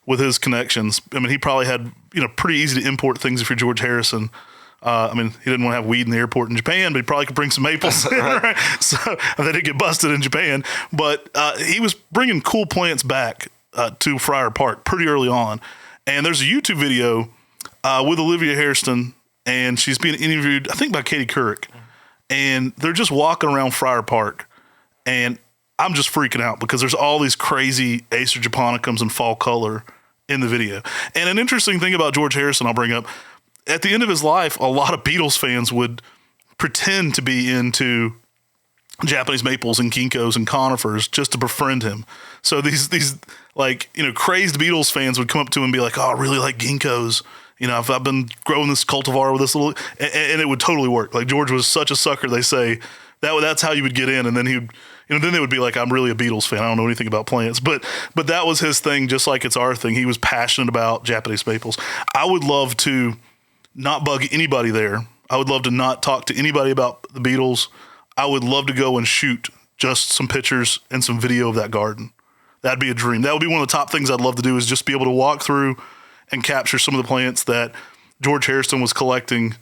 with his connections. I mean, he probably had, pretty easy to import things if you're George Harrison. I mean, he didn't want to have weed in the airport in Japan, but he probably could bring some maples. Right? So they didn't get busted in Japan. But he was bringing cool plants back to Friar Park pretty early on. And there's a YouTube video with Olivia Hairston, and she's being interviewed, I think, by Katie Couric. And they're just walking around Friar Park, and I'm just freaking out because there's all these crazy Acer japonicums in fall color in the video. And an interesting thing about George Harrison I'll bring up, at the end of his life, a lot of Beatles fans would pretend to be into Japanese maples and ginkgos and conifers just to befriend him. So these crazed Beatles fans would come up to him and be like, oh, I really like ginkgos. I've been growing this cultivar with this little, and it would totally work. Like, George was such a sucker, they say, that's how you would get in. And then then they would be like, I'm really a Beatles fan. I don't know anything about plants, but that was his thing. Just like it's our thing. He was passionate about Japanese maples. I would love to not bug anybody there. I would love to not talk to anybody about the Beatles. I would love to go and shoot just some pictures and some video of that garden. That'd be a dream. That would be one of the top things I'd love to do, is just be able to walk through and capture some of the plants that George Harrison was collecting.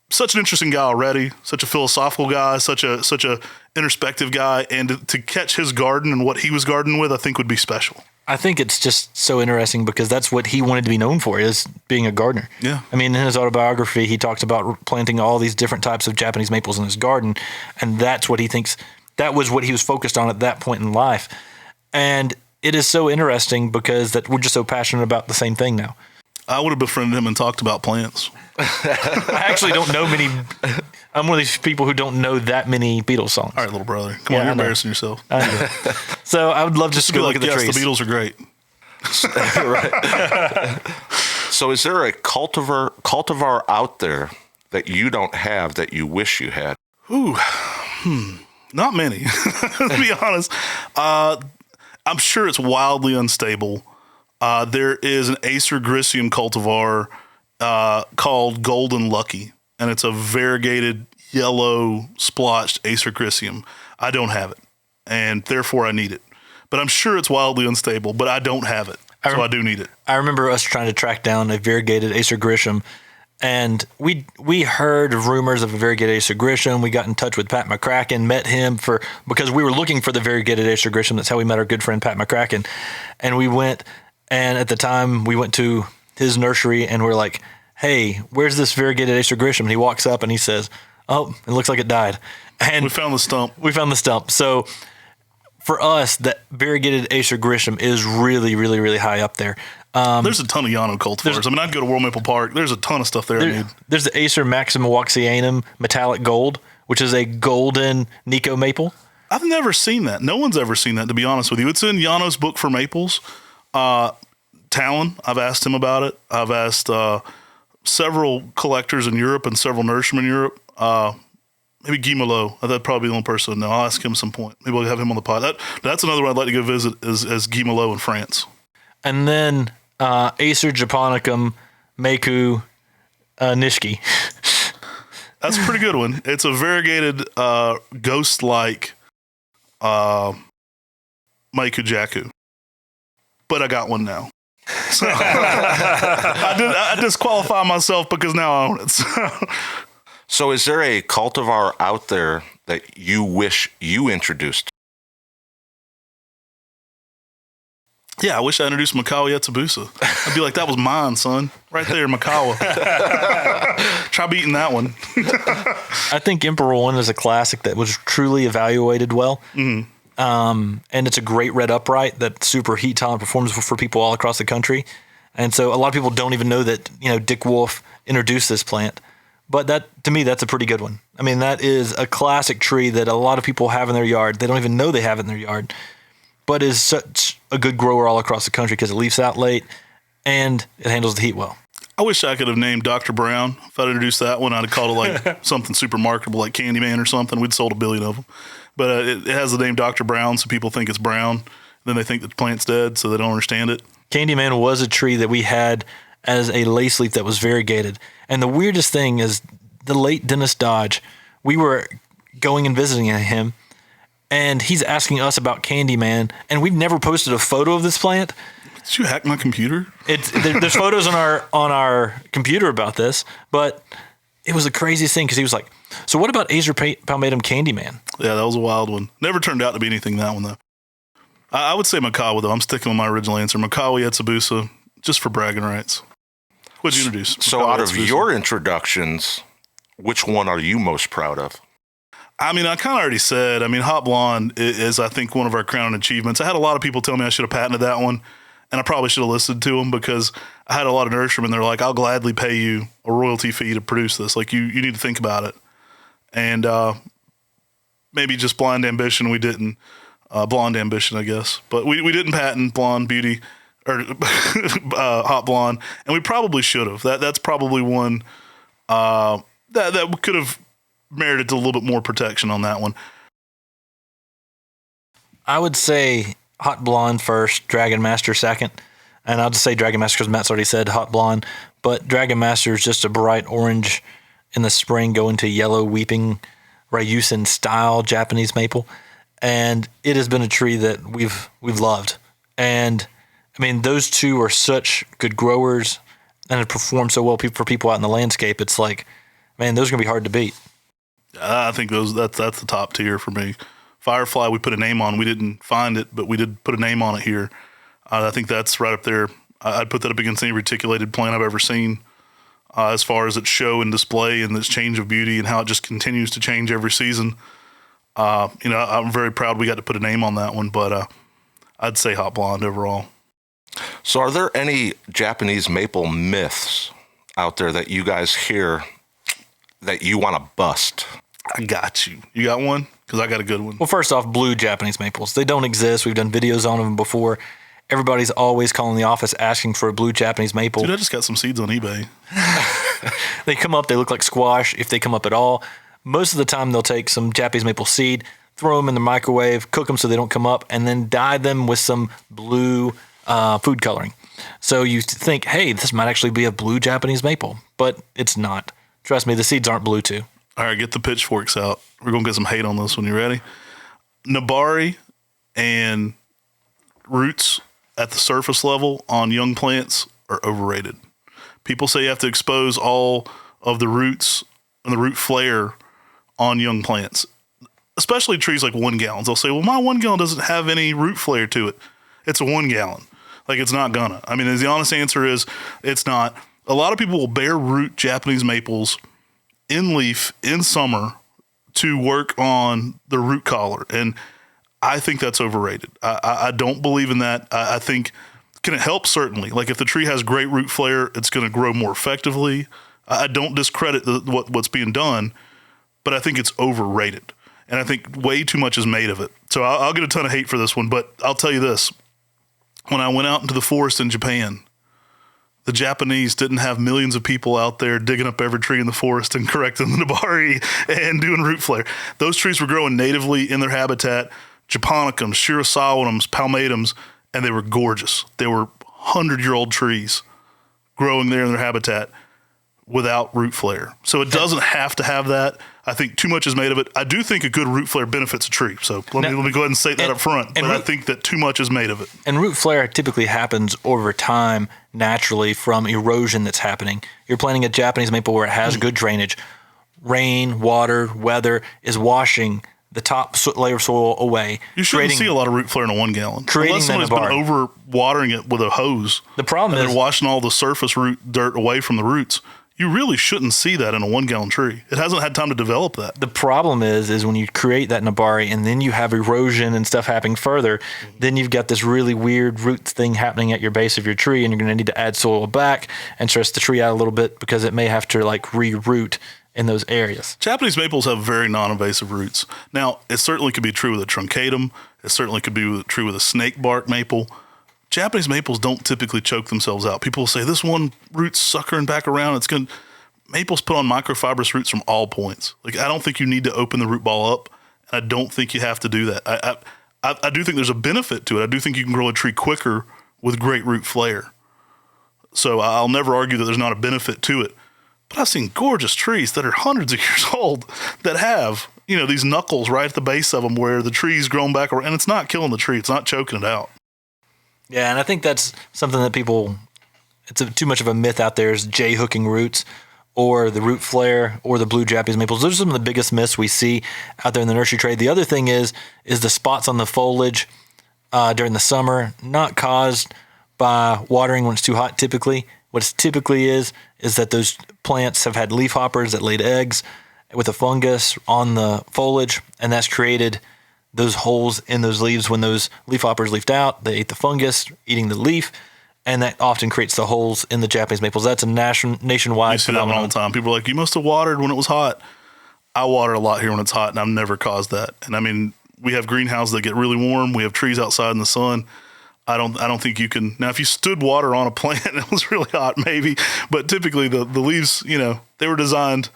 Such an interesting guy already, such a philosophical guy, such a introspective guy, and to catch his garden and what he was gardening with, I think would be special. I think it's just so interesting because that's what he wanted to be known for, is being a gardener. Yeah. I mean, in his autobiography, he talks about planting all these different types of Japanese maples in his garden, and that's what he thinks, that was what he was focused on at that point in life. And it is so interesting because that we're just so passionate about the same thing now. I would have befriended him and talked about plants. I actually don't know many. I'm one of these people who don't know that many Beatles songs. All right, little brother. Come on, you're embarrassing yourself. I know. So I would love just to go look at the trees. The Beatles are great. Right. So is there a cultivar out there that you don't have that you wish you had? Not many, to be honest. I'm sure it's wildly unstable. There is an Acer Grisium cultivar called Golden Lucky, and it's a variegated yellow splotched Acer Grisium. I don't have it, and therefore I need it. But I'm sure it's wildly unstable, but I don't have it, so I do need it. I remember us trying to track down a variegated Acer Grisham, and we heard rumors of a variegated Acer Grisham. We got in touch with Pat McCracken, met him because we were looking for the variegated Acer Grisham. That's how we met our good friend Pat McCracken, and we went. And at the time, we went to his nursery, and we're like, "Hey, where's this variegated Acer Grisham?" And he walks up and he says, "Oh, it looks like it died." And we found the stump. So for us, that variegated Acer Grisham is really, really, really high up there. There's a ton of Llano cultivars. I mean, I'd go to World Maple Park. There's a ton of stuff there I need. There's the Acer Maxima Waxianum Metallic Gold, which is a golden Nico maple. I've never seen that. No one's ever seen that, to be honest with you. It's in Llano's book for maples. Talon, I've asked him about it. I've asked several collectors in Europe and several nurserymen in Europe. Maybe Guy Malot. That'd probably be the only person. No, I'll ask him some point. Maybe we'll have him on the pod. That's another one I'd like to go visit is Guy Malot in France. And then Acer Japonicum Meiku Nishiki. That's a pretty good one. It's a variegated ghost-like Meiku Jaku. But I got one now. So I disqualify myself because now I own it. So is there a cultivar out there that you wish you introduced? Yeah, I wish I introduced Makawa Yetsubusa. I'd be like, that was mine, son. Right there, Makawa. Try beating that one. I think Emperor One is a classic that was truly evaluated well. Mm-hmm. And it's a great red upright that super heat tolerant performs for people all across the country. And so a lot of people don't even know that, Dick Wolf introduced this plant. But that, to me, that's a pretty good one. I mean, that is a classic tree that a lot of people have in their yard. They don't even know they have it in their yard, but is such a good grower all across the country because it leaves out late and it handles the heat well. I wish I could have named Dr. Brown. If I'd introduced that one, I'd have called it like something super marketable, like Candyman or something. We'd sold 1 billion of them. But it has the name Dr. Brown, so people think it's brown. Then they think the plant's dead, so they don't understand it. Candyman was a tree that we had as a lace leaf that was variegated. And the weirdest thing is the late Dennis Dodge, we were going and visiting him, and he's asking us about Candyman, and we've never posted a photo of this plant. Did you hack my computer? There's photos on our computer about this, but it was the craziest thing because he was like, "So what about Acer palmatum Candyman?" Yeah, that was a wild one. Never turned out to be anything, that one, though. I would say Makawa, though. I'm sticking with my original answer. Makawa Yetsubusa, just for bragging rights. What'd you introduce? So Makawa out of Yetsubusa. your introductions, which one are you most proud of? I mean, I kind of already said, Hot Blonde is, I think, one of our crowning achievements. I had a lot of people tell me I should have patented that one, and I probably should have listened to them because I had a lot of nurserymen. They're like, I'll gladly pay you a royalty fee to produce this. Like, you need to think about it. And maybe just blind ambition, we didn't. Blonde ambition, I guess. But we didn't patent Blonde Beauty or Hot Blonde, and we probably should have. That's probably one that could have merited a little bit more protection on that one. I would say Hot Blonde first, Dragon Master second. And I'll just say Dragon Master because Matt's already said Hot Blonde. But Dragon Master is just a bright orange in the spring going to yellow weeping Ryusen style Japanese maple. And it has been a tree that we've loved. And I mean, those two are such good growers and it performs so well for people out in the landscape. It's like, man, those are going to be hard to beat. I think that's the top tier for me. Firefly, we put a name on. We didn't find it, but we did put a name on it here. I think that's right up there. I'd put that up against any reticulated plant I've ever seen as far as its show and display and its change of beauty and how it just continues to change every season. I'm very proud we got to put a name on that one, but I'd say Hot Blonde overall. So are there any Japanese maple myths out there that you guys hear that you want to bust? I got you. You got one? Because I got a good one. Well, first off, blue Japanese maples. They don't exist. We've done videos on them before. Everybody's always calling the office asking for a blue Japanese maple. Dude, I just got some seeds on eBay. They come up, they look like squash if they come up at all. Most of the time, they'll take some Japanese maple seed. throw them in the microwave, cook them so they don't come up, and then dye them with some blue food coloring. So you think, hey, this might actually be a blue Japanese maple, but it's not. Trust me, the seeds aren't blue too. All right, get the pitchforks out. We're going to get some hate on this one. You ready? Nabari and roots at the surface level on young plants are overrated. People say you have to expose all of the roots and the root flare on young plants, especially trees like 1 gallons. They'll say, well, my 1 gallon doesn't have any root flare to it. It's a 1 gallon. Like, it's not gonna. I mean, the honest answer is it's not. A lot of people will bare root Japanese maples in leaf in summer to work on the root collar. And I think that's overrated. I don't believe in that. I think, can it help? Certainly. Like, if the tree has great root flare, it's going to grow more effectively. I don't discredit what's being done, but I think it's overrated. And I think way too much is made of it. So I'll get a ton of hate for this one, but I'll tell you this. When I went out into the forest in Japan, the Japanese didn't have millions of people out there digging up every tree in the forest and correcting the nabari and doing root flare. Those trees were growing natively in their habitat, japonicums, shirosawinums, palmatums, and they were gorgeous. They were 100-year-old trees growing there in their habitat without root flare. So it doesn't have to have that. I think too much is made of it. I do think a good root flare benefits a tree. So let me go ahead and say that up front. But I think that too much is made of it. And root flare typically happens over time naturally from erosion that's happening. You're planting a Japanese maple where it has good drainage. Rain, water, weather is washing the top layer of soil away. You shouldn't see a lot of root flare in a 1 gallon. Unless somebody's been over watering it with a hose. The problem is they're washing all the surface root dirt away from the roots. You really shouldn't see that in a 1 gallon tree. It hasn't had time to develop that. The problem is when you create that nabari and then you have erosion and stuff happening further, then you've got this really weird root thing happening at your base of your tree, and you're going to need to add soil back and stress the tree out a little bit because it may have to like re-root in those areas. Japanese maples have very non-invasive roots. Now, it certainly could be true with a truncatum. It certainly could be true with a snake bark maple. Japanese maples don't typically choke themselves out. People will say, this one root's suckering back around. It's going. Maples put on microfibrous roots from all points. Like, I don't think you need to open the root ball up. I don't think you have to do that. I do think there's a benefit to it. I do think you can grow a tree quicker with great root flare. So I'll never argue that there's not a benefit to it. But I've seen gorgeous trees that are hundreds of years old that have, these knuckles right at the base of them where the tree's grown back around, and it's not killing the tree. It's not choking it out. Yeah, and I think that's something that it's too much of a myth out there is J-hooking roots or the root flare or the blue Japanese maples. Those are some of the biggest myths we see out there in the nursery trade. The other thing is the spots on the foliage during the summer, not caused by watering when it's too hot typically. What it typically is that those plants have had leafhoppers that laid eggs with a fungus on the foliage, and that's created those holes in those leaves. When those leafhoppers leafed out, they ate the fungus, eating the leaf, and that often creates the holes in the Japanese maples. That's a nationwide phenomenon. You see that one all the time. People are like, you must have watered when it was hot. I water a lot here when it's hot, and I've never caused that. And I mean, we have greenhouses that get really warm. We have trees outside in the sun. I don't think you can. Now, if you stood water on a plant and it was really hot, maybe. But typically the leaves, they were designed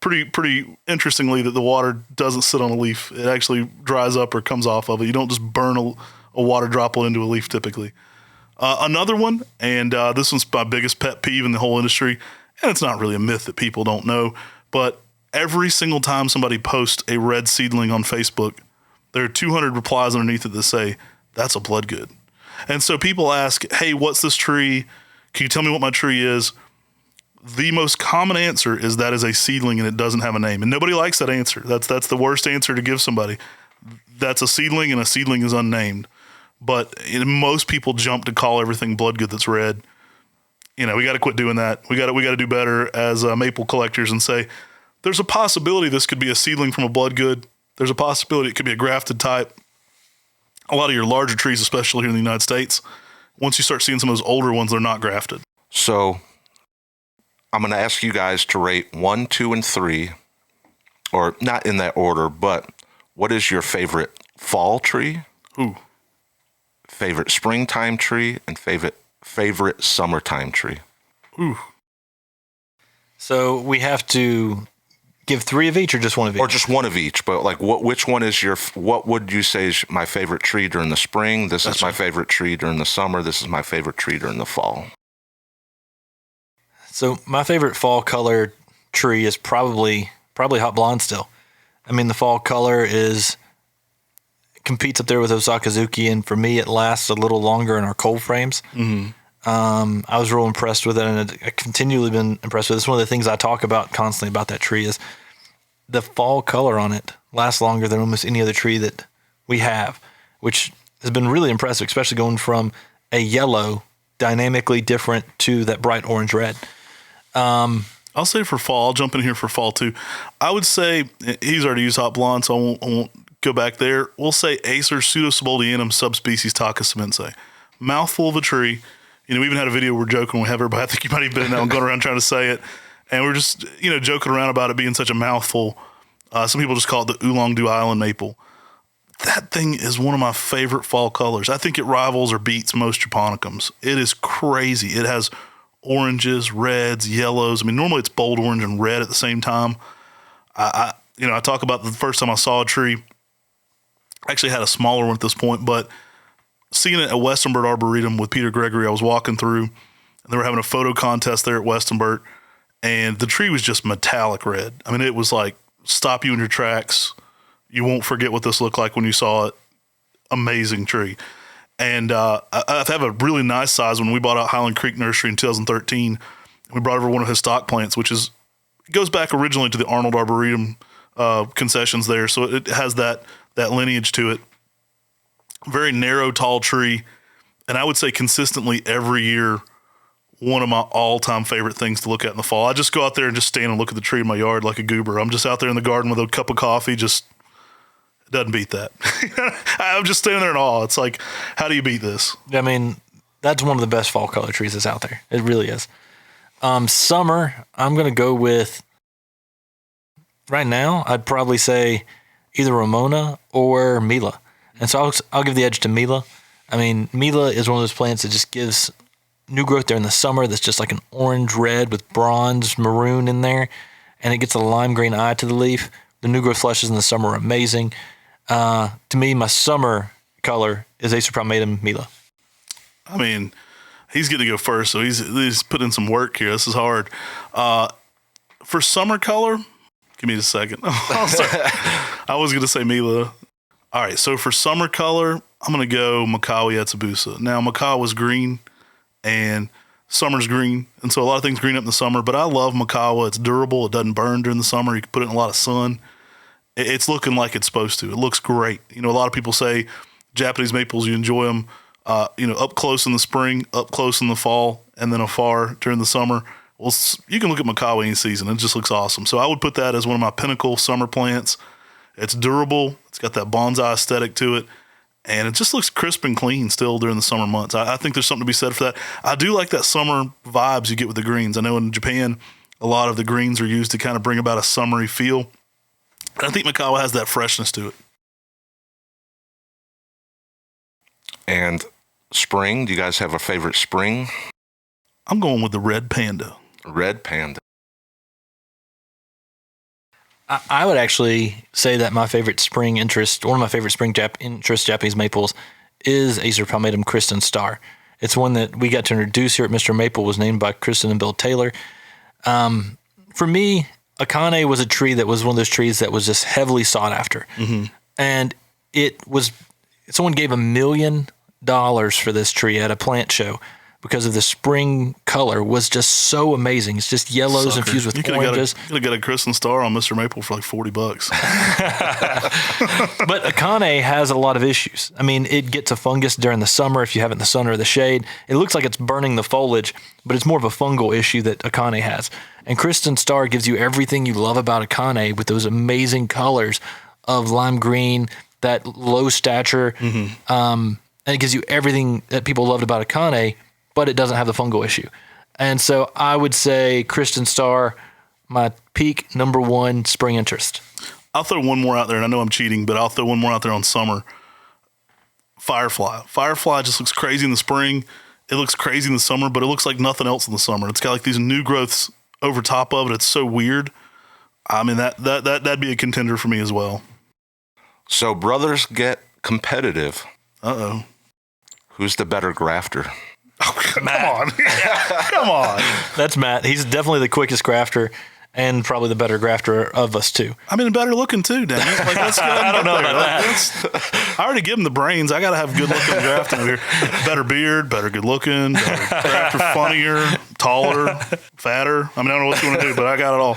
pretty interestingly that the water doesn't sit on a leaf. It actually dries up or comes off of it. You don't just burn a water droplet into a leaf typically. Another one, and this one's my biggest pet peeve in the whole industry, and it's not really a myth that people don't know, but every single time somebody posts a red seedling on Facebook, there are 200 replies underneath it that say, that's a bloodgood. And so people ask, hey, what's this tree? Can you tell me what my tree is? The most common answer is that is a seedling and it doesn't have a name. And nobody likes that answer. That's the worst answer to give somebody. That's a seedling and a seedling is unnamed. But most people jump to call everything bloodgood that's red. We got to quit doing that. We got to do better as maple collectors and say, there's a possibility this could be a seedling from a bloodgood. There's a possibility it could be a grafted type. A lot of your larger trees, especially here in the United States, once you start seeing some of those older ones, they're not grafted. So I'm going to ask you guys to rate 1, 2, and 3, or not in that order, but what is your favorite fall tree? Ooh. Favorite springtime tree and favorite summertime tree? Ooh. So we have to give 3 of each or just 1 of each? Or just 1 of each, but like which one is what would you say is my favorite tree during the spring? This is my favorite tree during the summer. This is my favorite tree during the fall. So my favorite fall color tree is probably hot blonde still. I mean, the fall color competes up there with Osakazuki, and for me, it lasts a little longer in our cold frames. Mm-hmm. I was real impressed with it, and I've continually been impressed with it. It's one of the things I talk about constantly about that tree is the fall color on it lasts longer than almost any other tree that we have, which has been really impressive, especially going from a yellow, dynamically different to that bright orange red. I'll say for fall, I'll jump in here for fall too. I would say he's already used hot blonde, so I won't go back there. We'll say Acer pseudosubuldianum subspecies Takasumense. Mouthful of a tree. You know, we even had a video where we're joking. We have everybody, I think you might have been in that one, going around trying to say it. And we're just, joking around about it being such a mouthful. Some people just call it the Oolong Island maple. That thing is one of my favorite fall colors. I think it rivals or beats most japonicums. It is crazy. It has oranges, reds, yellows. I mean, normally it's bold orange and red at the same time. I talk about the first time I saw a tree. I actually had a smaller one at this point, but seeing it at Westonbird Arboretum with Peter Gregory, I was walking through, and they were having a photo contest there at Westonbird, and the tree was just metallic red. I mean, it was like, stop you in your tracks. You won't forget what this looked like when you saw it. Amazing tree. And I have a really nice size when we bought out Highland Creek Nursery in 2013. We brought over one of his stock plants, it goes back originally to the Arnold Arboretum concessions there. So it has that lineage to it. Very narrow, tall tree. And I would say consistently every year, one of my all-time favorite things to look at in the fall. I just go out there and just stand and look at the tree in my yard like a goober. I'm just out there in the garden with a cup of coffee, it doesn't beat that. I'm just standing there in awe. It's like, how do you beat this? I mean, that's one of the best fall color trees that's out there. It really is. Summer, I'm going to go with, right now, I'd probably say either Ramona or Mila. And so I'll give the edge to Mila. I mean, Mila is one of those plants that just gives new growth there in the summer that's just like an orange red with bronze maroon in there, and it gets a lime green eye to the leaf. The new growth flushes in the summer are amazing. To me, my summer color is Acer palmatum Mila. I mean, he's getting to go first, so he's put in some work here. This is hard. For summer color, give me a second. I was going to say Mila. All right, so for summer color, I'm going to go Makawi Etsubusa. Now, Makawa's green, and summer's green, and so a lot of things green up in the summer, but I love Makawa. It's durable. It doesn't burn during the summer. You can put it in a lot of sun. It's looking like it's supposed to. It looks great. A lot of people say Japanese maples, you enjoy them, up close in the spring, up close in the fall, and then afar during the summer. Well, you can look at Makawa any season. It just looks awesome. So I would put that as one of my pinnacle summer plants. It's durable. It's got that bonsai aesthetic to it. And it just looks crisp and clean still during the summer months. I think there's something to be said for that. I do like that summer vibes you get with the greens. I know in Japan, a lot of the greens are used to kind of bring about a summery feel. And I think Makawa has that freshness to it. And spring, do you guys have a favorite spring? I'm going with the red panda. Red panda. I would actually say that my favorite spring interest, one of my favorite spring interest Japanese maples is Acer palmatum Kristen Star. It's one that we got to introduce here at MrMaple, was named by Kristen and Bill Taylor. For me, Akane was a tree that was one of those trees that was just heavily sought after. Mm-hmm. And someone gave $1 million for this tree at a plant show because of the spring color was just so amazing. It's just yellows infused with oranges. You could have got a Kristen Star on MrMaple for like $40. But Akane has a lot of issues. I mean, it gets a fungus during the summer if you have it in the sun or the shade. It looks like it's burning the foliage, but it's more of a fungal issue that Akane has. And Kristen Star gives you everything you love about Akane with those amazing colors of lime green, that low stature, and it gives you everything that people loved about Akane, but it doesn't have the fungal issue. And so I would say Kristen Star, my peak #1 spring interest. I'll throw one more out there, and I know I'm cheating, but I'll throw one more out there on summer. Firefly. Firefly just looks crazy in the spring. It looks crazy in the summer, but it looks like nothing else in the summer. It's got like these new growths over top of it. It's so weird. I mean, that'd be a contender for me as well. So brothers get competitive. Uh-oh. Who's the better grafter? Oh, come on. Come on. That's Matt. He's definitely the quickest grafter and probably the better grafter of us two. I mean, better looking too, dang it. Like, let's go ahead and I don't know there. about that. I already give him the brains. I got to have good looking grafting over here. Better beard, better good looking, better grafter, funnier, taller, fatter. I mean, I don't know what you want to do, but I got it all.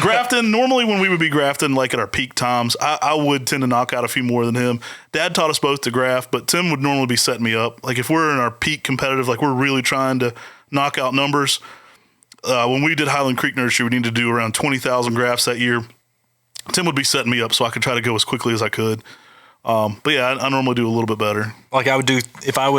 Grafting, normally when we would be grafting, like at our peak times, I would tend to knock out a few more than him. Dad taught us both to graft, but Tim would normally be setting me up. Like if we're in our peak competitive, like we're really trying to knock out numbers. When we did Highland Creek Nursery, we needed to do around 20,000 grafts that year. Tim would be setting me up so I could try to go as quickly as I could. But yeah, I normally do a little bit better. Like I would do, if I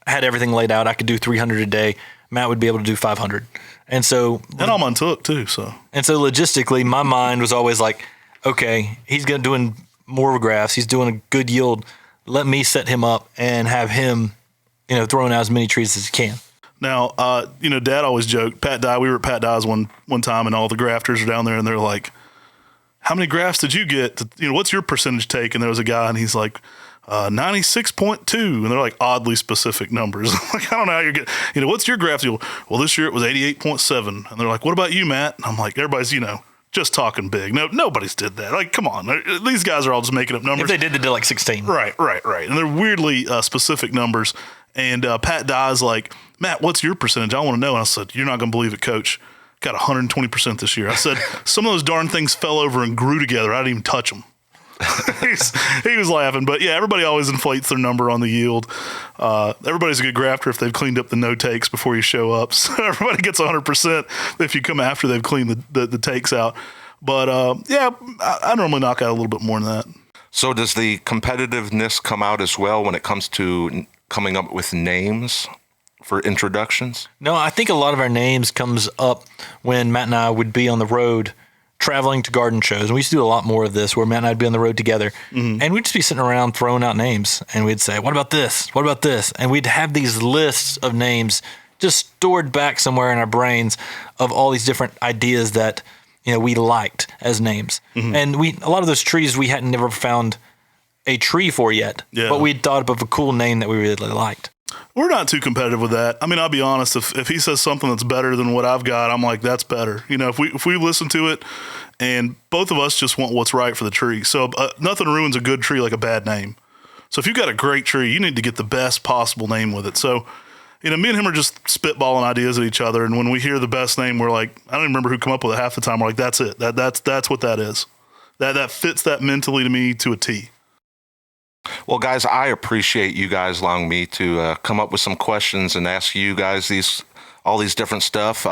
had everything laid out, I could do 300 a day. Matt would be able to do 500. And I'm on took too. So logistically, my mind was always like, okay, he's doing more grafts. He's doing a good yield. Let me set him up and have him, throwing out as many trees as he can. Now, Dad always joked, we were at Pat Dye's one time and all the grafters are down there and they're like, how many grafts did you get? What's your percentage take? And there was a guy and he's like, 96.2. And they're like oddly specific numbers. Like, I don't know how you're getting, what's your graft? Well, this year it was 88.7. And they're like, what about you, Matt? And I'm like, everybody's, just talking big. No, nobody's did that. Like, come on. These guys are all just making up numbers. If they did like 16. Right. And they're weirdly specific numbers. And Pat Dye's like, Matt, what's your percentage? I want to know. And I said, you're not going to believe it, Coach. Got 120% this year. I said, some of those darn things fell over and grew together. I didn't even touch them. He was laughing. But yeah, everybody always inflates their number on the yield. Everybody's a good grafter if they've cleaned up the no takes before you show up. So everybody gets 100% if you come after they've cleaned the takes out. But I normally knock out a little bit more than that. So does the competitiveness come out as well when it comes to coming up with names for introductions? No, I think a lot of our names comes up when Matt and I would be on the road traveling to garden shows. And we used to do a lot more of this where Matt and I'd be on the road together. Mm-hmm. And we'd just be sitting around throwing out names. And we'd say, what about this? What about this? And we'd have these lists of names just stored back somewhere in our brains of all these different ideas that we liked as names. Mm-hmm. And a lot of those trees we hadn't never found a tree for yet. Yeah. But we'd thought of a cool name that we really liked. We're not too competitive with that. I mean, I'll be honest. If he says something that's better than what I've got, I'm like, that's better. If we listen to it, and both of us just want what's right for the tree. So nothing ruins a good tree like a bad name. So if you've got a great tree, you need to get the best possible name with it. So, me and him are just spitballing ideas at each other. And when we hear the best name, we're like, I don't even remember who come up with it half the time. We're like, that's it. That's what that is. That fits that mentally to me to a T. Well, guys, I appreciate you guys allowing me to come up with some questions and ask you guys all these different stuff.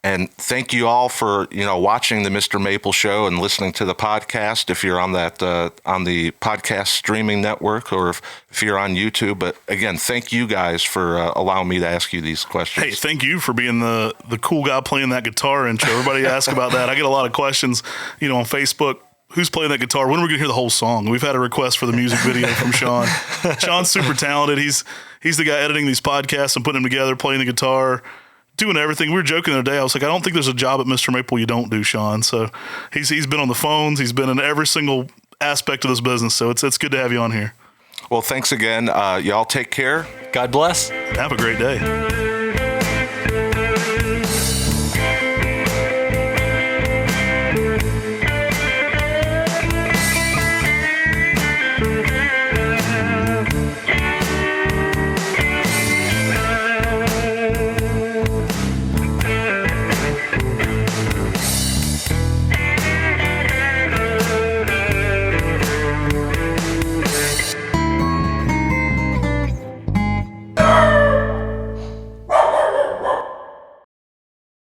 And thank you all for watching the MrMaple Show and listening to the podcast. If you're on that on the podcast streaming network, or if you're on YouTube. But again, thank you guys for allowing me to ask you these questions. Hey, thank you for being the cool guy playing that guitar intro. Everybody asks about that. I get a lot of questions, on Facebook. Who's playing that guitar? When are we going to hear the whole song? We've had a request for the music video from Sean. Sean's super talented. He's the guy editing these podcasts and putting them together, playing the guitar, doing everything. We were joking the other day. I was like, I don't think there's a job at MrMaple you don't do, Sean. So he's been on the phones. He's been in every single aspect of this business. So it's good to have you on here. Well, thanks again. Y'all take care. God bless. Have a great day.